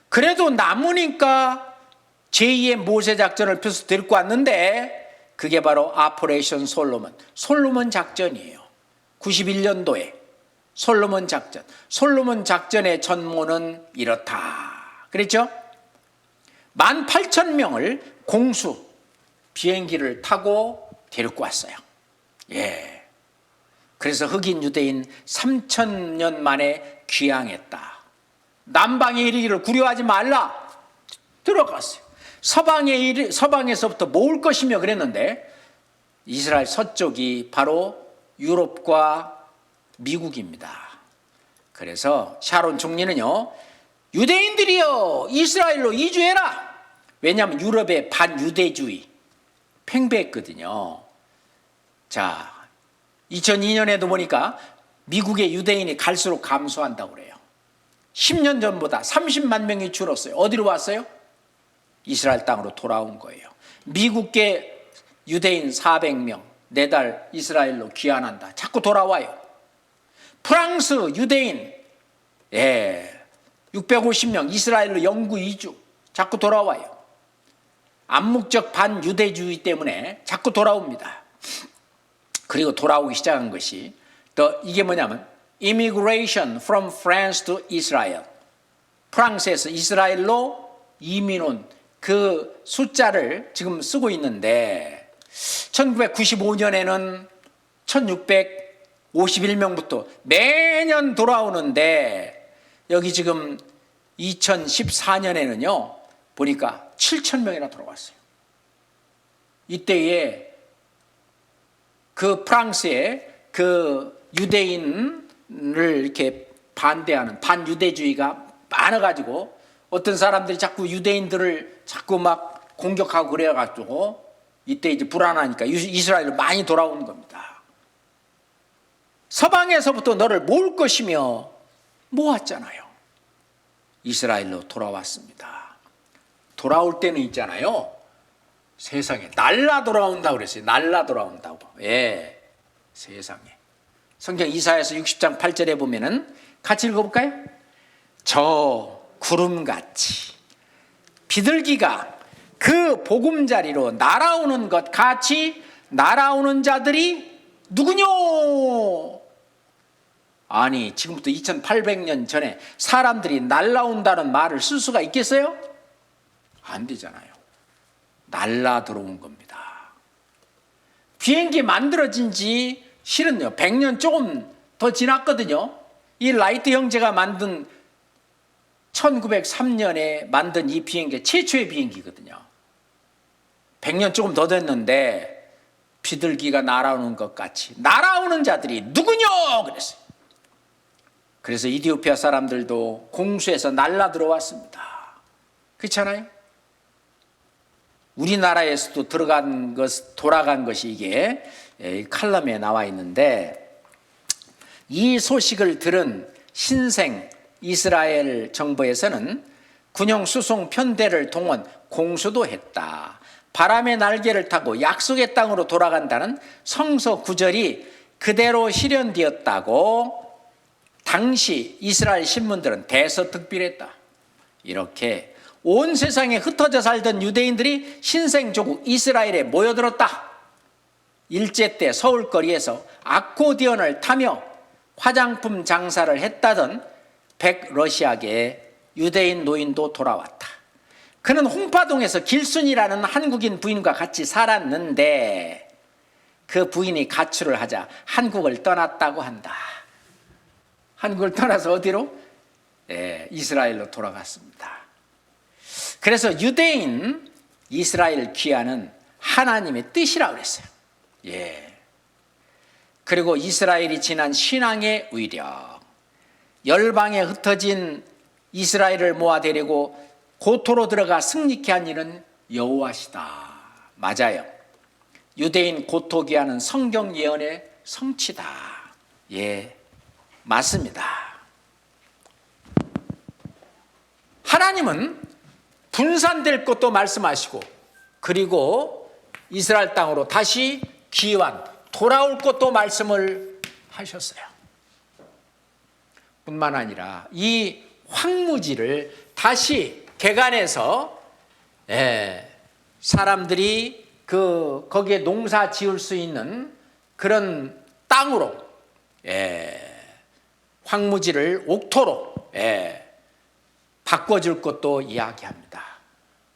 그래도 남으니까 제2의 모세 작전을 펴서 데리고 왔는데, 그게 바로 아퍼레이션 솔로몬 작전이에요. 91년도에 솔로몬 작전. 솔로몬 작전의 전모는 이렇다. 그랬죠? 18,000명을 공수 비행기를 타고 데리고 왔어요. 그래서 흑인 유대인 3,000년 만에 귀향했다. 남방에 이르기를 두려워하지 말라. 들어갔어요. 서방에서부터 모을 것이며 그랬는데 이스라엘 서쪽이 바로 유럽과 미국입니다. 그래서 샤론 총리는요, 유대인들이여 이스라엘로 이주해라. 왜냐하면 유럽의 반유대주의 팽배했거든요. 자, 2002년에도 보니까 미국의 유대인이 갈수록 감소한다고 그래요. 10년 전보다 30만 명이 줄었어요. 어디로 왔어요? 이스라엘 땅으로 돌아온 거예요. 미국계 유대인 400명 내달 이스라엘로 귀환한다. 자꾸 돌아와요. 프랑스 유대인 650명 이스라엘로 영구 이주. 자꾸 돌아와요. 암묵적 반유대주의 때문에 자꾸 돌아옵니다. 그리고 돌아오기 시작한 것이 이게 뭐냐면 Immigration from France to Israel. 프랑스에서 이스라엘로 이민 온 그 숫자를 지금 쓰고 있는데 1995년에는 1651명부터 매년 돌아오는데 여기 지금 2014년에는요 보니까 7,000명이나 돌아왔어요. 이때에 그 프랑스의 그 유대인을 이렇게 반대하는 반유대주의가 많아가지고 어떤 사람들이 자꾸 유대인들을 자꾸 막 공격하고 그래가지고 이때 이제 불안하니까 이스라엘로 많이 돌아오는 겁니다. 서방에서부터 너를 모을 것이며 모았잖아요. 이스라엘로 돌아왔습니다. 돌아올 때는 있잖아요. 세상에 날라 돌아온다고 그랬어요. 날라 돌아온다고. 예, 세상에. 성경 이사야서 60장 8절에 보면은 같이 읽어볼까요? 저 구름같이 비둘기가 그 보금자리로 날아오는 것 같이 날아오는 자들이 누구뇨? 아니 지금부터 2800년 전에 사람들이 날아온다는 말을 쓸 수가 있겠어요? 안 되잖아요. 날라 들어온 겁니다. 비행기 만들어진 지 실은요 100년 조금 더 지났거든요. 이 라이트 형제가 만든 1903년에 만든 이 비행기 최초의 비행기거든요. 100년 조금 더 됐는데 비둘기가 날아오는 것 같이 날아오는 자들이 누구뇨? 그랬어요. 그래서 이디오피아 사람들도 공수에서 날라 들어왔습니다. 그렇잖아요? 우리나라에서도 돌아간 것이 이게 칼럼에 나와 있는데 이 소식을 들은 신생 이스라엘 정부에서는 군용 수송 편대를 동원 공수도 했다. 바람의 날개를 타고 약속의 땅으로 돌아간다는 성서 구절이 그대로 실현되었다고 당시 이스라엘 신문들은 대서특필했다. 이렇게 온 세상에 흩어져 살던 유대인들이 신생조국 이스라엘에 모여들었다. 일제 때 서울거리에서 아코디언을 타며 화장품 장사를 했다던 백러시아계의 유대인 노인도 돌아왔다. 그는 홍파동에서 길순이라는 한국인 부인과 같이 살았는데 그 부인이 가출을 하자 한국을 떠났다고 한다. 한국을 떠나서 어디로? 이스라엘로 돌아갔습니다. 그래서 유대인 이스라엘 귀환은 하나님의 뜻이라고 그랬어요. 그리고 이스라엘이 지난 신앙의 위력, 열방에 흩어진 이스라엘을 모아데리고 고토로 들어가 승리케 한 이는 여호와시다. 맞아요. 유대인 고토 귀환은 성경 예언의 성취다. 맞습니다. 하나님은 분산될 것도 말씀하시고 그리고 이스라엘 땅으로 다시 귀환 돌아올 것도 말씀을 하셨어요. 뿐만 아니라 이 황무지를 다시 개간해서 사람들이 거기에 농사 지을 수 있는 그런 땅으로 황무지를 옥토로 바꿔줄 것도 이야기합니다.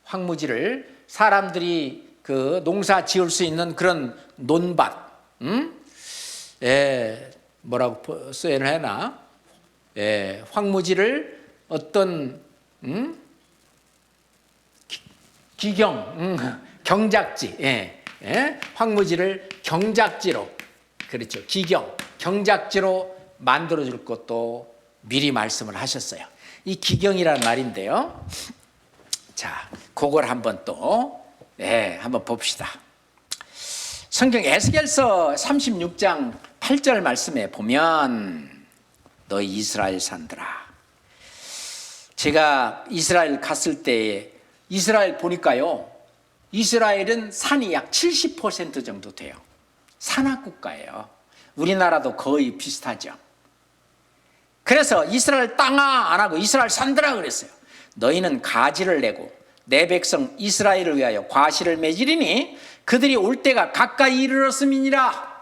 황무지를 사람들이 농사 지을 수 있는 그런 논밭, 뭐라고 표현을 해나? 황무지를 어떤 경작지, 황무지를 경작지로, 그렇죠, 경작지로 만들어줄 것도 미리 말씀을 하셨어요. 이 기경이란 말인데요. 자, 그걸 한번 또 한번 봅시다. 성경 에스겔서 36장 8절 말씀에 보면 너희 이스라엘 산들아, 제가 이스라엘 갔을 때 이스라엘 보니까요, 이스라엘은 산이 약 70% 정도 돼요. 산악국가예요. 우리나라도 거의 비슷하죠. 그래서 이스라엘 땅아 안 하고 이스라엘 산들아 그랬어요. 너희는 가지를 내고 내 백성 이스라엘을 위하여 과실을 맺으리니 그들이 올 때가 가까이 이르렀음이니라.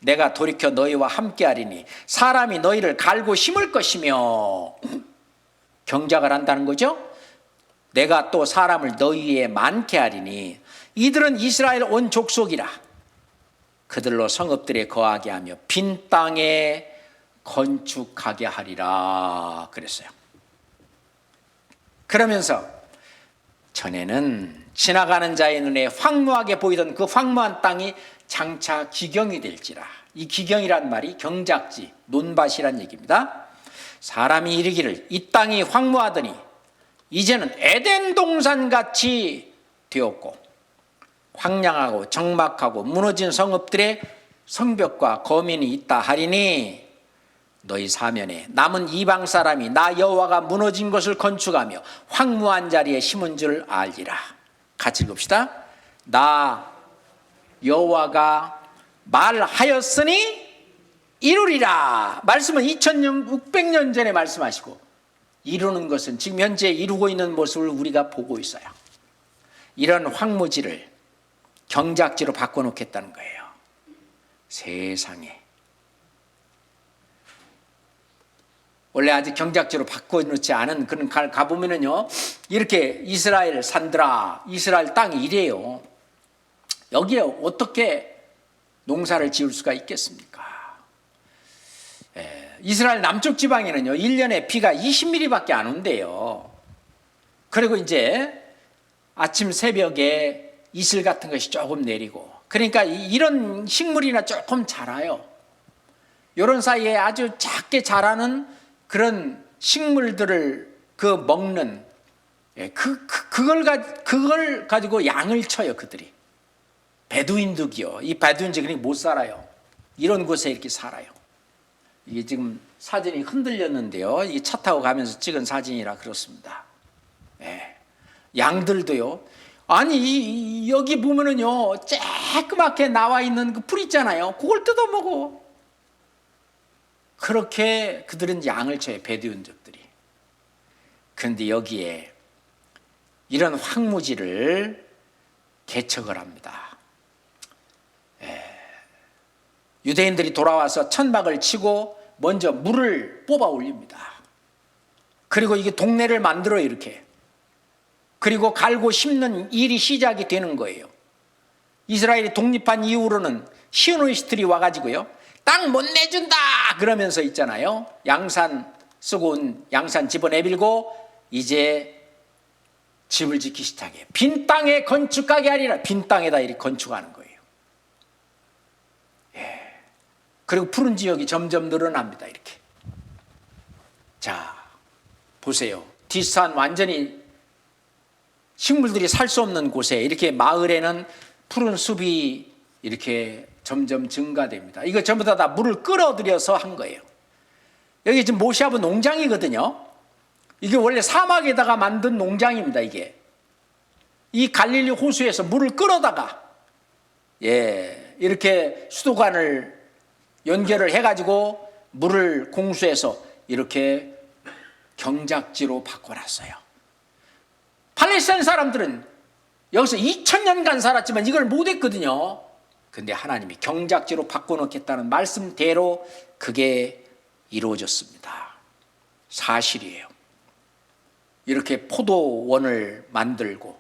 내가 돌이켜 너희와 함께하리니 사람이 너희를 갈고 심을 것이며, 경작을 한다는 거죠. 내가 또 사람을 너희에 많게 하리니 이들은 이스라엘 온 족속이라. 그들로 성읍들에 거하게 하며 빈 땅에 건축하게 하리라 그랬어요. 그러면서 전에는 지나가는 자의 눈에 황무하게 보이던 그 황무한 땅이 장차 기경이 될지라. 이 기경이란 말이 경작지, 논밭이란 얘기입니다. 사람이 이르기를 이 땅이 황무하더니 이제는 에덴 동산같이 되었고 황량하고 적막하고 무너진 성읍들의 성벽과 거민이 있다 하리니 너희 사면에 남은 이방 사람이 나 여호와가 무너진 것을 건축하며 황무한 자리에 심은 줄 알리라. 같이 읽읍시다. 나 여호와가 말하였으니 이루리라. 말씀은 2600년 전에 말씀하시고 이루는 것은 지금 현재 이루고 있는 모습을 우리가 보고 있어요. 이런 황무지를 경작지로 바꿔놓겠다는 거예요. 세상에. 원래 아직 경작지로 바꿔놓지 않은 그런 가보면은요, 이렇게 이스라엘 산들아, 이스라엘 땅이 이래요. 여기에 어떻게 농사를 지을 수가 있겠습니까? 이스라엘 남쪽 지방에는요, 1년에 비가 20mm밖에 안 온대요. 그리고 이제 아침 새벽에 이슬 같은 것이 조금 내리고, 그러니까 이런 식물이나 조금 자라요. 이런 사이에 아주 작게 자라는 그런 식물들을 먹는, 그걸 가지고 양을 쳐요, 그들이. 베두인족이요. 이 베두인족이 못 살아요. 이런 곳에 이렇게 살아요. 이게 지금 사진이 흔들렸는데요. 이 차 타고 가면서 찍은 사진이라 그렇습니다. 양들도요. 아니, 여기 보면은요, 쬐끄맣게 나와 있는 그 풀 있잖아요. 그걸 뜯어먹어. 그렇게 그들은 양을 쳐요, 베두인족들이. 그런데 여기에 이런 황무지를 개척을 합니다. 유대인들이 돌아와서 천막을 치고 먼저 물을 뽑아 올립니다. 그리고 이게 동네를 만들어요, 이렇게. 그리고 갈고 심는 일이 시작이 되는 거예요. 이스라엘이 독립한 이후로는 시오니스트들이 와가지고요, 땅 못 내준다 그러면서 있잖아요. 양산 쓰고 온 양산 집어내밀고 이제 집을 짓기 시작해요. 빈 땅에 건축하게 하리라. 빈 땅에다 이렇게 건축하는 거예요. 그리고 푸른 지역이 점점 늘어납니다. 이렇게. 자, 보세요. 뒷산 완전히 식물들이 살 수 없는 곳에 이렇게 마을에는 푸른 숲이 이렇게 점점 증가됩니다. 이거 전부 다 물을 끌어들여서 한 거예요. 여기 지금 모시아브 농장이거든요. 이게 원래 사막에다가 만든 농장입니다. 이게 이 갈릴리 호수에서 물을 끌어다가 이렇게 수도관을 연결을 해가지고 물을 공수해서 이렇게 경작지로 바꿔놨어요. 팔레스타인 사람들은 여기서 2000년간 살았지만 이걸 못했거든요. 근데 하나님이 경작지로 바꿔놓겠다는 말씀대로 그게 이루어졌습니다. 사실이에요. 이렇게 포도원을 만들고,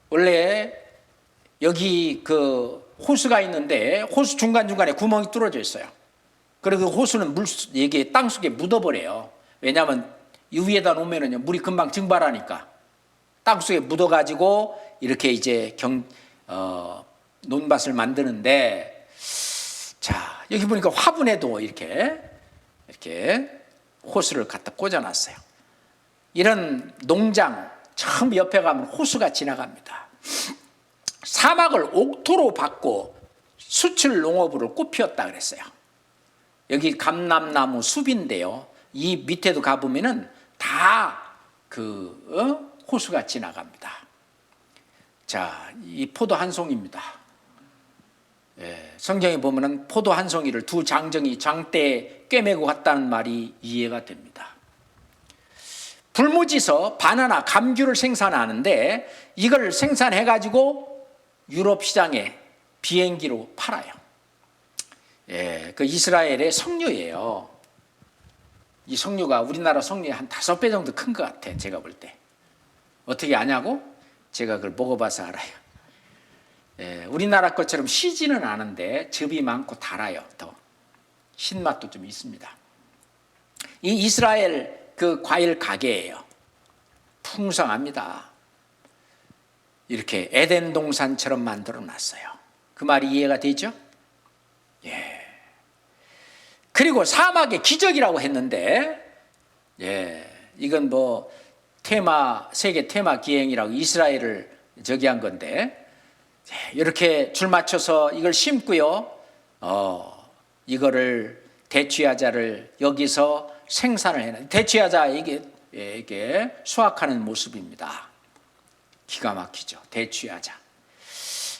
원래 여기 호수가 있는데 호수 중간중간에 구멍이 뚫어져 있어요. 그리고 그 호수는 이게 땅속에 묻어버려요. 왜냐하면 이 위에다 놓으면은요 물이 금방 증발하니까 땅속에 묻어가지고 이렇게 이제 논밭을 만드는데, 자 여기 보니까 화분에도 이렇게 호수를 갖다 꽂아놨어요. 이런 농장 처음 옆에 가면 호수가 지나갑니다. 사막을 옥토로 바꿔 수출 농업으로 꽃피웠다 그랬어요. 여기 감람나무 숲인데요. 이 밑에도 가보면은 다 호수가 지나갑니다. 자, 이 포도 한 송이입니다. 예, 성경에 보면은 포도 한 송이를 두 장정이 장대에 꿰매고 갔다는 말이 이해가 됩니다. 불모지서 바나나, 감귤을 생산하는데 이걸 생산해가지고 유럽 시장에 비행기로 팔아요. 예, 그 이스라엘의 석류예요. 이 석류가 우리나라 석류의 한 5배 정도 큰 것 같아, 제가 볼 때. 어떻게 아냐고? 제가 그걸 먹어봐서 알아요. 예, 우리나라 것처럼 시지는 않은데 즙이 많고 달아요. 더 신맛도 좀 있습니다. 이 이스라엘 그 과일 가게예요. 풍성합니다. 이렇게 에덴 동산처럼 만들어 놨어요. 그 말이 이해가 되죠? 예. 그리고 사막의 기적이라고 했는데, 예, 이건 뭐 세계 테마 기행이라고 이스라엘을 저기 한 건데, 이렇게 줄 맞춰서 이걸 심고요. 이거를 대추야자를 여기서 생산을 해놔. 대추야자 이게 수확하는 모습입니다. 기가 막히죠. 대추야자.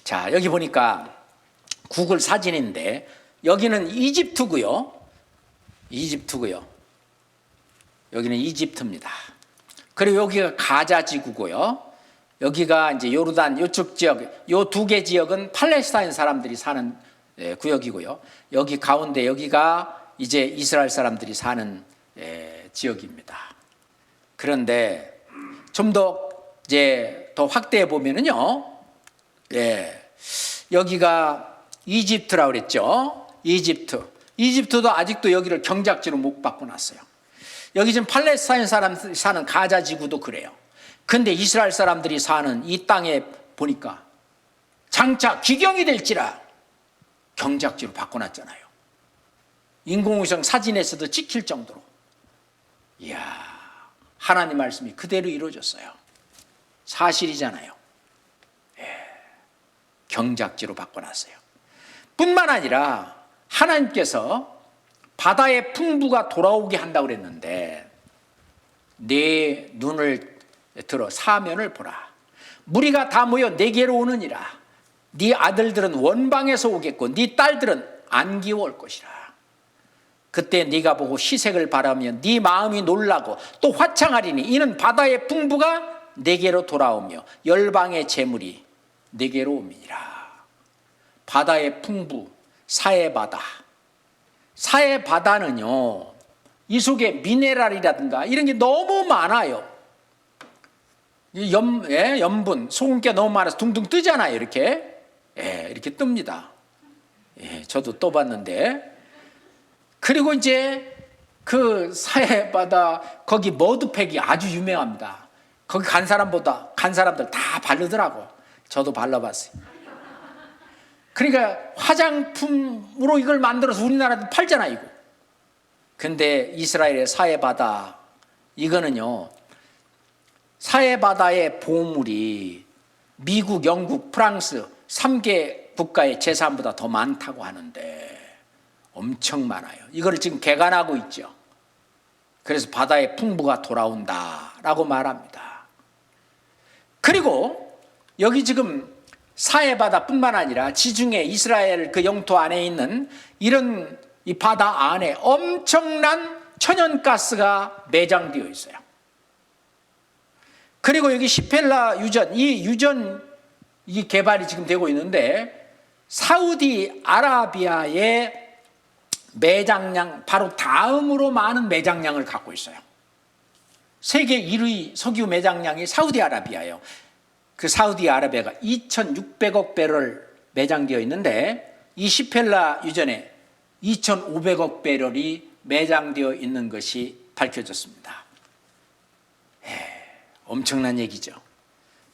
자, 여기 보니까 구글 사진인데 여기는 이집트고요. 여기는 이집트입니다. 그리고 여기가 가자 지구고요. 여기가 이제 요르단 요쪽 지역, 요 2개 지역은 팔레스타인 사람들이 사는 구역이고요. 여기 가운데 여기가 이제 이스라엘 사람들이 사는 지역입니다. 그런데 좀 더 이제 더 확대해 보면은요, 여기가 이집트라고 그랬죠. 이집트도 아직도 여기를 경작지로 못 바꿔놨어요. 여기 지금 팔레스타인 사람들이 사는 가자 지구도 그래요. 근데 이스라엘 사람들이 사는 이 땅에 보니까 장차 기경이 될지라 경작지로 바꿔놨잖아요. 인공위성 사진에서도 찍힐 정도로. 이야, 하나님 말씀이 그대로 이루어졌어요. 사실이잖아요. 경작지로 바꿔놨어요. 뿐만 아니라 하나님께서 바다의 풍부가 돌아오게 한다고 그랬는데, 네 눈을 들어 사면을 보라. 무리가 다 모여 내게로 오느니라. 네 아들들은 원방에서 오겠고 네 딸들은 안기어 올 것이라. 그때 네가 보고 희색을 바라며 네 마음이 놀라고 또 화창하리니 이는 바다의 풍부가 내게로 돌아오며 열방의 재물이 내게로 오미니라. 바다의 풍부, 사해바다. 사해바다는요, 이 속에 미네랄이라든가 이런 게 너무 많아요. 염분, 소금기가 너무 많아서 둥둥 뜨잖아요. 이렇게 뜹니다. 저도 떠봤는데. 그리고 이제 그 사해바다 거기 머드팩이 아주 유명합니다. 거기 간 사람들 다 바르더라고. 저도 발라봤어요. 그러니까 화장품으로 이걸 만들어서 우리나라도 팔잖아요, 이거. 근데 이스라엘의 사해바다, 이거는요, 사해바다의 보물이 미국, 영국, 프랑스 3개 국가의 재산보다 더 많다고 하는데 엄청 많아요. 이걸 지금 개간하고 있죠. 그래서 바다의 풍부가 돌아온다라고 말합니다. 그리고 여기 지금 사해바다뿐만 아니라 지중해 이스라엘 그 영토 안에 있는 이런 이 바다 안에 엄청난 천연가스가 매장되어 있어요. 그리고 여기 시펠라 유전, 이 개발이 지금 되고 있는데 사우디아라비아의 매장량 바로 다음으로 많은 매장량을 갖고 있어요. 세계 1위 석유 매장량이 사우디아라비아예요. 그 사우디아라비아가 2,600억 배럴 매장되어 있는데 이 시펠라 유전에 2,500억 배럴이 매장되어 있는 것이 밝혀졌습니다. 엄청난 얘기죠.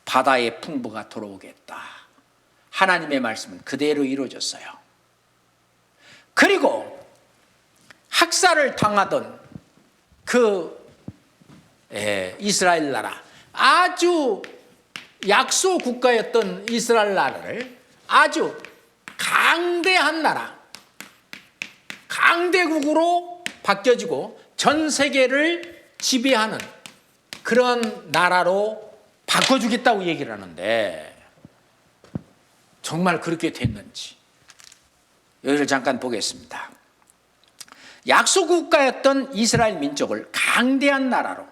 바다의 풍부가 돌아오겠다. 하나님의 말씀은 그대로 이루어졌어요. 그리고 학살을 당하던 그 이스라엘 나라, 아주 약소 국가였던 이스라엘 나라를 아주 강대한 나라, 강대국으로 바뀌어지고 전 세계를 지배하는 그런 나라로 바꿔주겠다고 얘기를 하는데 정말 그렇게 됐는지 여기를 잠깐 보겠습니다. 약소국가였던 이스라엘 민족을 강대한 나라로,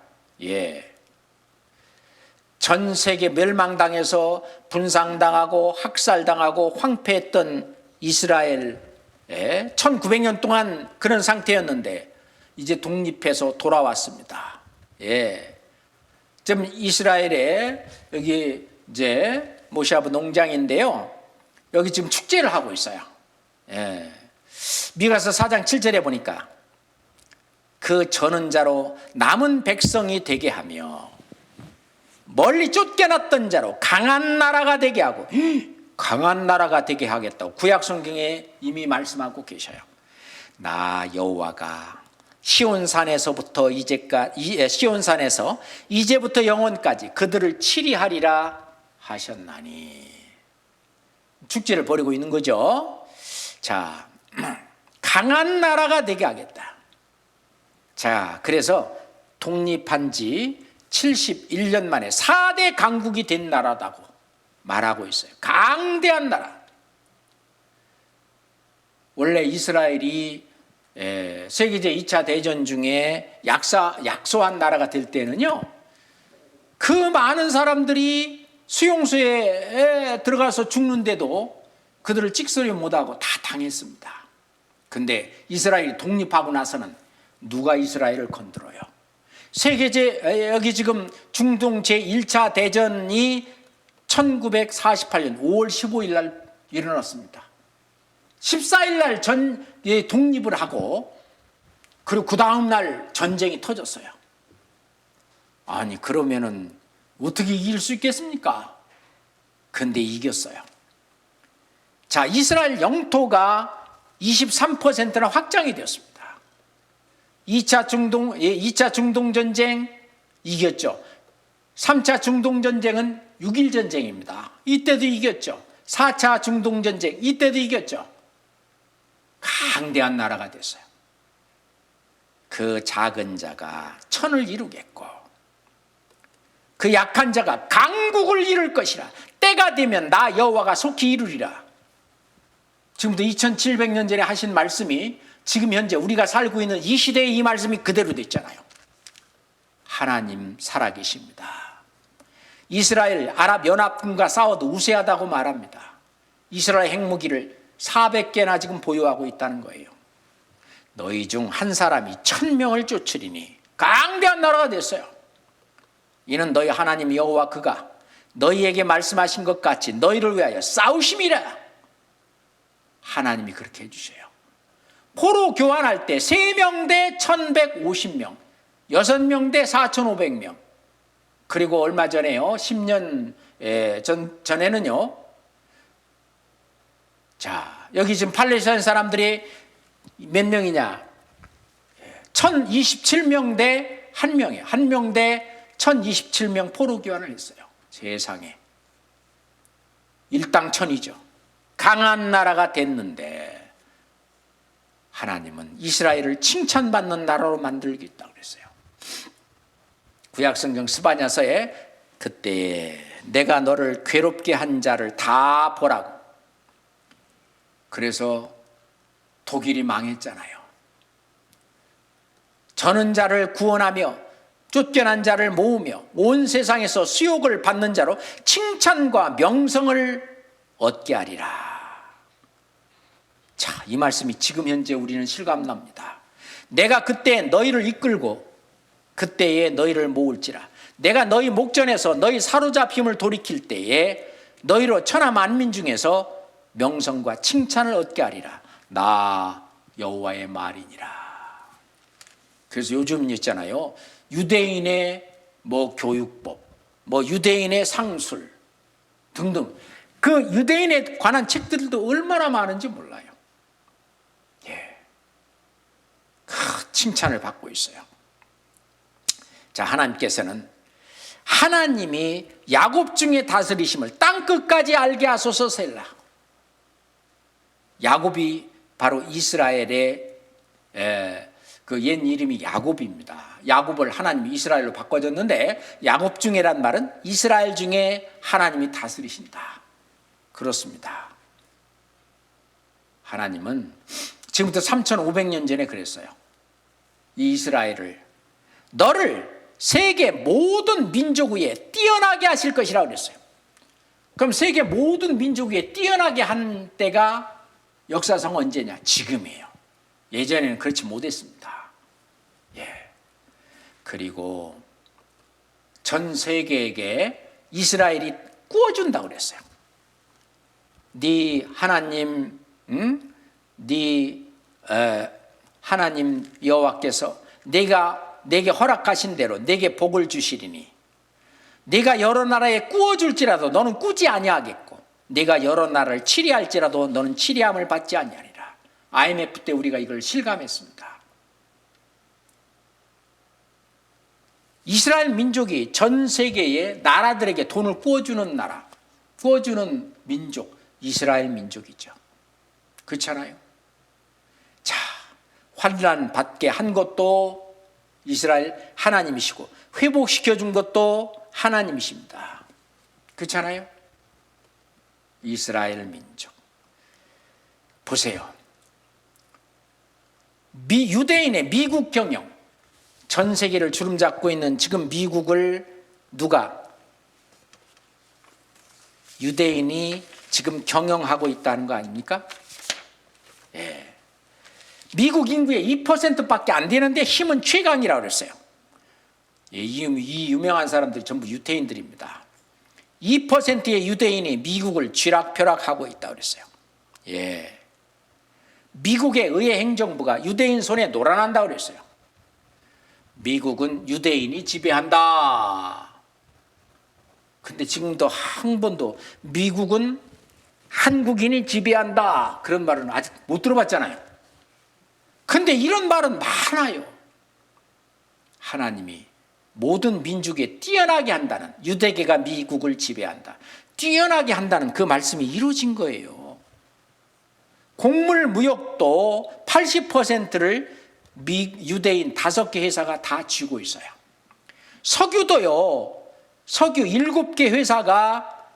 전 세계 멸망당해서 분상당하고 학살당하고 황폐했던 이스라엘, 1900년 동안 그런 상태였는데 이제 독립해서 돌아왔습니다. 지금 이스라엘에 여기 이제 모시아브 농장인데요. 여기 지금 축제를 하고 있어요. 미가서 4장 7절에 보니까 그 저는 자로 남은 백성이 되게 하며 멀리 쫓겨났던 자로 강한 나라가 되게 하고, 강한 나라가 되게 하겠다고 구약 성경에 이미 말씀하고 계셔요. 나 여호와가 시온산에서부터 시온산에서 이제부터 영원까지 그들을 치리하리라 하셨나니. 축제를 벌이고 있는 거죠. 자, 강한 나라가 되게 하겠다. 자, 그래서 독립한 지 71년 만에 4대 강국이 된 나라다고 말하고 있어요. 강대한 나라. 원래 이스라엘이 세계제 2차 대전 중에 약소한 나라가 될 때는요, 그 많은 사람들이 수용소에 들어가서 죽는데도 그들을 찍소리 못하고 다 당했습니다. 근데 이스라엘이 독립하고 나서는 누가 이스라엘을 건드려요? 여기 지금 중동 제1차 대전이 1948년 5월 15일 날 일어났습니다. 14일 날 독립을 하고, 그리고 그 다음 날 전쟁이 터졌어요. 아니, 그러면은 어떻게 이길 수 있겠습니까? 근데 이겼어요. 자, 이스라엘 영토가 23%나 확장이 되었습니다. 2차 중동 전쟁 이겼죠. 3차 중동 전쟁은 6.1 전쟁입니다. 이때도 이겼죠. 4차 중동 전쟁 이때도 이겼죠. 강대한 나라가 됐어요. 그 작은 자가 천을 이루겠고 그 약한 자가 강국을 이룰 것이라. 때가 되면 나 여호와가 속히 이루리라. 지금도 2700년 전에 하신 말씀이 지금 현재 우리가 살고 있는 이 시대에 이 말씀이 그대로 됐잖아요. 하나님 살아계십니다. 이스라엘 아랍 연합군과 싸워도 우세하다고 말합니다. 이스라엘 핵무기를 400개나 지금 보유하고 있다는 거예요. 너희 중 한 사람이 1000명을 쫓으리니 강대한 나라가 됐어요. 이는 너희 하나님 여호와 그가 너희에게 말씀하신 것 같이 너희를 위하여 싸우심이라. 하나님이 그렇게 해주셔요. 포로 교환할 때 3명 대 1150명, 6명 대 4500명. 그리고 얼마 전에요, 10년 전에는요, 자, 여기 지금 팔레스타인 사람들이 몇 명이냐? 1027명 대 1명이에요. 1명 대 1027명 포로 교환을 했어요. 세상에. 일당천이죠. 강한 나라가 됐는데 하나님은 이스라엘을 칭찬받는 나라로 만들겠다고 그랬어요. 구약성경 스바냐서에 그때 내가 너를 괴롭게 한 자를 다 보라고. 그래서 독일이 망했잖아요. 저는 자를 구원하며 쫓겨난 자를 모으며 온 세상에서 수욕을 받는 자로 칭찬과 명성을 얻게 하리라. 자, 이 말씀이 지금 현재 우리는 실감납니다. 내가 그때 너희를 이끌고 그때에 너희를 모을지라. 내가 너희 목전에서 너희 사로잡힘을 돌이킬 때에 너희로 천하 만민 중에서 명성과 칭찬을 얻게 하리라. 나 여호와의 말이니라. 그래서 요즘 있잖아요. 유대인의 뭐 교육법, 뭐 유대인의 상술 등등. 그 유대인에 관한 책들도 얼마나 많은지 몰라요. 예. 칭찬을 받고 있어요. 자, 하나님께서는 하나님이 야곱 중에 다스리심을 땅 끝까지 알게 하소서 셀라. 야곱이 바로 이스라엘의 그 옛 이름이 야곱입니다. 야곱을 하나님이 이스라엘로 바꿔줬는데 야곱 중에란 말은 이스라엘 중에 하나님이 다스리신다. 그렇습니다. 하나님은 지금부터 3,500년 전에 그랬어요. 이 이스라엘을 너를 세계 모든 민족 위에 뛰어나게 하실 것이라고 그랬어요. 그럼 세계 모든 민족 위에 뛰어나게 한 때가 역사상 언제냐? 지금이에요. 예전에는 그렇지 못했습니다. 예. 그리고 전 세계에게 이스라엘이 구워준다고 그랬어요. 네 하나님, 하나님 여호와께서 내게 허락하신 대로 내게 복을 주시리니 네가 여러 나라에 구워줄지라도 너는 꾸지 아니하겠고 네가 여러 나라를 치리할지라도 너는 치리함을 받지 아니하리라. IMF 때 우리가 이걸 실감했습니다. 이스라엘 민족이 전 세계의 나라들에게 돈을 구워주는 나라, 구워주는 민족, 이스라엘 민족이죠. 그렇잖아요. 자, 환난 받게 한 것도 이스라엘 하나님이시고 회복시켜준 것도 하나님이십니다. 그렇잖아요. 이스라엘 민족 보세요. 유대인의 미국 경영, 전 세계를 주름잡고 있는 지금 미국을 누가 유대인이 지금 경영하고 있다는 거 아닙니까? 예. 미국 인구의 2%밖에 안 되는데 힘은 최강이라고 그랬어요. 예, 이 유명한 사람들이 전부 유태인들입니다. 2%의 유대인이 미국을 쥐락펴락하고 있다고 그랬어요. 예. 미국의 의회 행정부가 유대인 손에 놀아난다고 그랬어요. 미국은 유대인이 지배한다. 근데 지금도 한 번도 미국은 한국인이 지배한다 그런 말은 아직 못 들어봤잖아요. 근데 이런 말은 많아요. 하나님이 모든 민족에 뛰어나게 한다는, 유대계가 미국을 지배한다, 뛰어나게 한다는 그 말씀이 이루어진 거예요. 곡물 무역도 80%를 유대인 5개 회사가 다 쥐고 있어요. 석유도요, 석유 7개 회사가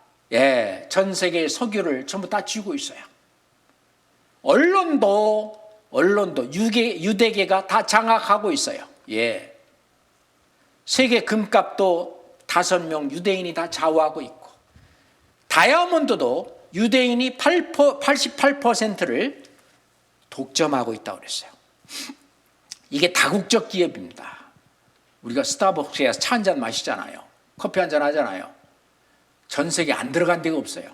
전 세계의 석유를 전부 다 쥐고 있어요. 언론도 유대계가 다 장악하고 있어요. 예. 세계 금값도 5명 유대인이 다 좌우하고 있고, 다이아몬드도 유대인이 88%를 독점하고 있다고 그랬어요. 이게 다국적 기업입니다. 우리가 스타벅스에서 차 한잔 마시잖아요. 커피 한잔 하잖아요. 전 세계 안 들어간 데가 없어요.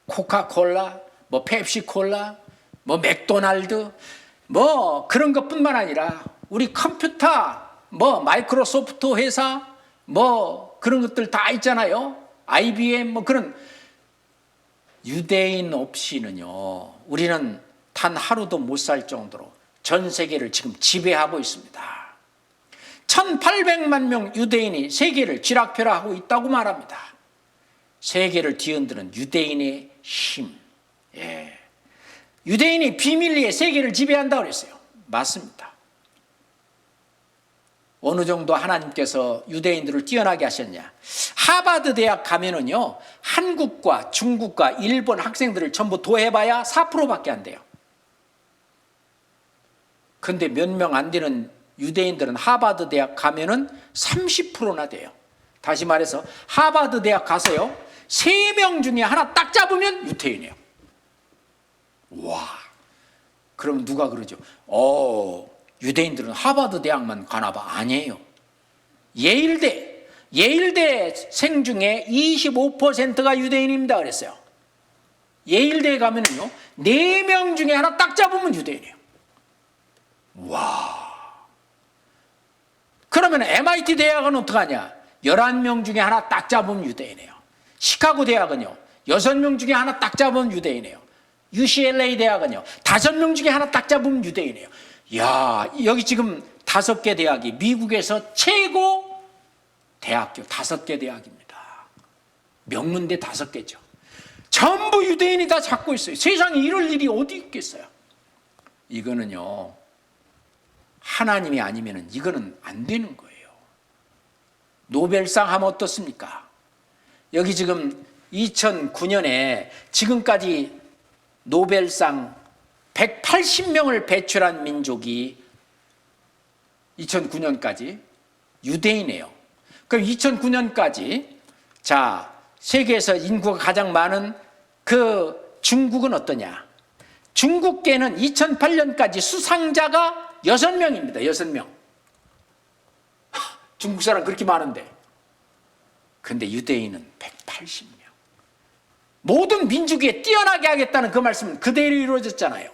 코카콜라, 뭐 펩시콜라, 뭐 맥도날드, 뭐 그런 것뿐만 아니라 우리 컴퓨터, 뭐 마이크로소프트 회사, 뭐 그런 것들 다 있잖아요. IBM 뭐 그런. 유대인 없이는요, 우리는 단 하루도 못 살 정도로 전 세계를 지금 지배하고 있습니다. 1800만 명 유대인이 세계를 쥐락펴락하고 있다고 말합니다. 세계를 뒤흔드는 유대인의 힘. 예. 유대인이 비밀리에 세계를 지배한다고 그랬어요. 맞습니다. 어느 정도 하나님께서 유대인들을 뛰어나게 하셨냐. 하버드 대학 가면은요, 한국과 중국과 일본 학생들을 전부 도해봐야 4%밖에 안 돼요. 근데 몇 명 안 되는 유대인들은 하버드 대학 가면은 30%나 돼요. 다시 말해서 하버드 대학 가서요, 3명 중에 하나 딱 잡으면 유태인이에요. 와, 그럼 누가 그러죠? 유대인들은 하버드 대학만 가나 봐. 아니에요. 예일대 생 중에 25%가 유대인입니다 그랬어요. 예일대에 가면은요, 4명 중에 하나 딱 잡으면 유대인이에요. 와, 그러면 MIT 대학은 어떡하냐? 11명 중에 하나 딱 잡으면 유대인이에요. 시카고 대학은요, 6명 중에 하나 딱 잡으면 유대인이에요. UCLA 대학은요, 5명 중에 하나 딱 잡으면 유대인이에요. 야, 여기 지금 5개 대학이 미국에서 최고 대학교 5개 대학입니다. 명문대 5개죠. 전부 유대인이 다 잡고 있어요. 세상에 이럴 일이 어디 있겠어요? 이거는요, 하나님이 아니면은 이거는 안 되는 거예요. 노벨상 하면 어떻습니까? 여기 지금 2009년에 지금까지 노벨상 180명을 배출한 민족이 2009년까지 유대인이에요. 그럼 2009년까지 자, 세계에서 인구가 가장 많은 그 중국은 어떠냐? 중국계는 2008년까지 수상자가 6명입니다. 6명. 중국 사람 그렇게 많은데. 근데 유대인은 180명. 모든 민족에 뛰어나게 하겠다는 그 말씀은 그대로 이루어졌잖아요.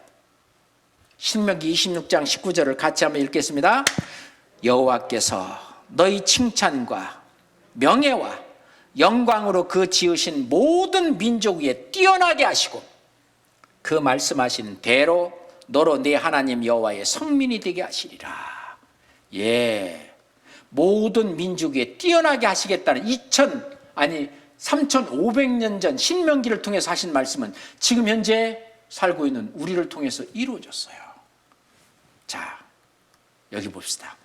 신명기 26장 19절을 같이 한번 읽겠습니다. 여호와께서 너희 칭찬과 명예와 영광으로 그 지으신 모든 민족 위에 뛰어나게 하시고 그 말씀하신 대로 너로 내 하나님 여호와의 성민이 되게 하시리라. 예, 모든 민족 위에 뛰어나게 하시겠다는 3,500년 전 신명기를 통해서 하신 말씀은 지금 현재 살고 있는 우리를 통해서 이루어졌어요. 자, 여기 봅시다.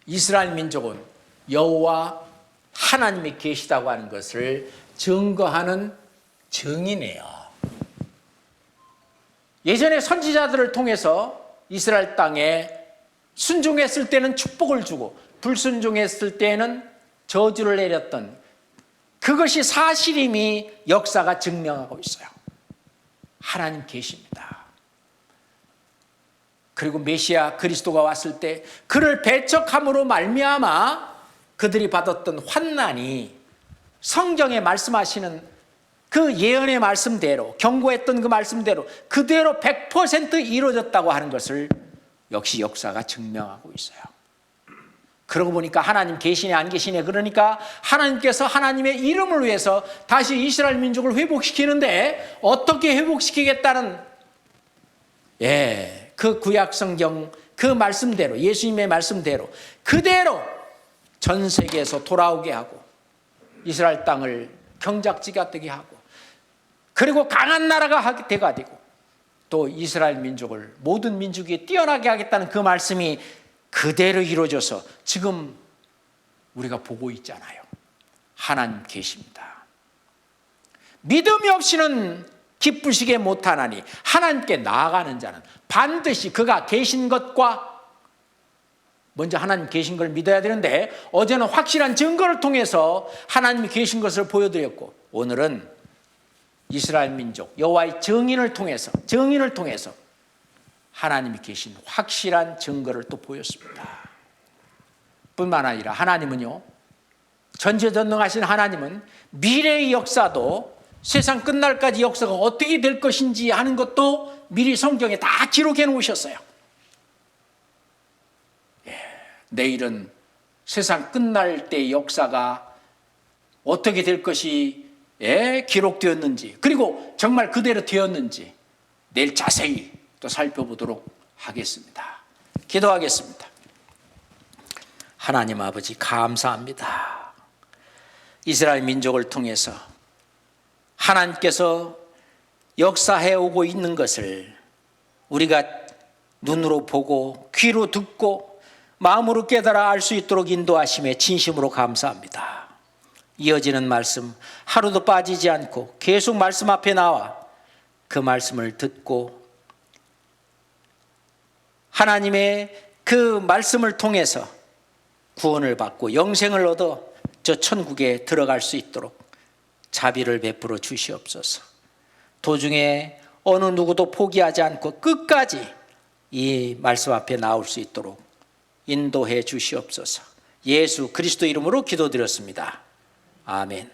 이스라엘 민족은 여호와 하나님이 계시다고 하는 것을 증거하는 증인이에요. 예전에 선지자들을 통해서 이스라엘 땅에 순종했을 때는 축복을 주고 불순종했을 때는 저주를 내렸던 그것이 사실임이 역사가 증명하고 있어요. 하나님 계십니다. 그리고 메시아 그리스도가 왔을 때 그를 배척함으로 말미암아 그들이 받았던 환난이 성경에 말씀하시는 그 예언의 말씀대로 경고했던 그 말씀대로 그대로 100% 이루어졌다고 하는 것을 역시 역사가 증명하고 있어요. 그러고 보니까 하나님 계시네 안 계시네, 그러니까 하나님께서 하나님의 이름을 위해서 다시 이스라엘 민족을 회복시키는데 어떻게 회복시키겠다는 그 구약 성경 그 말씀대로 예수님의 말씀대로 그대로 전 세계에서 돌아오게 하고 이스라엘 땅을 경작지가 되게 하고 그리고 강한 나라가 되가 되고 또 이스라엘 민족을 모든 민족이 뛰어나게 하겠다는 그 말씀이 그대로 이루어져서 지금 우리가 보고 있잖아요. 하나님 계십니다. 믿음이 없이는 기쁘시게 못하나니 하나님께 나아가는 자는 반드시 그가 계신 것과 먼저 하나님 계신 걸 믿어야 되는데 어제는 확실한 증거를 통해서 하나님이 계신 것을 보여드렸고 오늘은 이스라엘 민족 여호와의 증인을 통해서 하나님이 계신 확실한 증거를 또 보였습니다. 뿐만 아니라 하나님은요, 전지전능하신 하나님은 미래의 역사도 세상 끝날까지 역사가 어떻게 될 것인지 하는 것도 미리 성경에 다 기록해 놓으셨어요. 내일은 세상 끝날 때 역사가 어떻게 될 것이 기록되었는지 그리고 정말 그대로 되었는지 내일 자세히 또 살펴보도록 하겠습니다. 기도하겠습니다. 하나님 아버지 감사합니다. 이스라엘 민족을 통해서 하나님께서 역사해 오고 있는 것을 우리가 눈으로 보고 귀로 듣고 마음으로 깨달아 알 수 있도록 인도하심에 진심으로 감사합니다. 이어지는 말씀 하루도 빠지지 않고 계속 말씀 앞에 나와 그 말씀을 듣고 하나님의 그 말씀을 통해서 구원을 받고 영생을 얻어 저 천국에 들어갈 수 있도록 자비를 베풀어 주시옵소서. 도중에 어느 누구도 포기하지 않고 끝까지 이 말씀 앞에 나올 수 있도록 인도해 주시옵소서. 예수 그리스도 이름으로 기도드렸습니다. 아멘.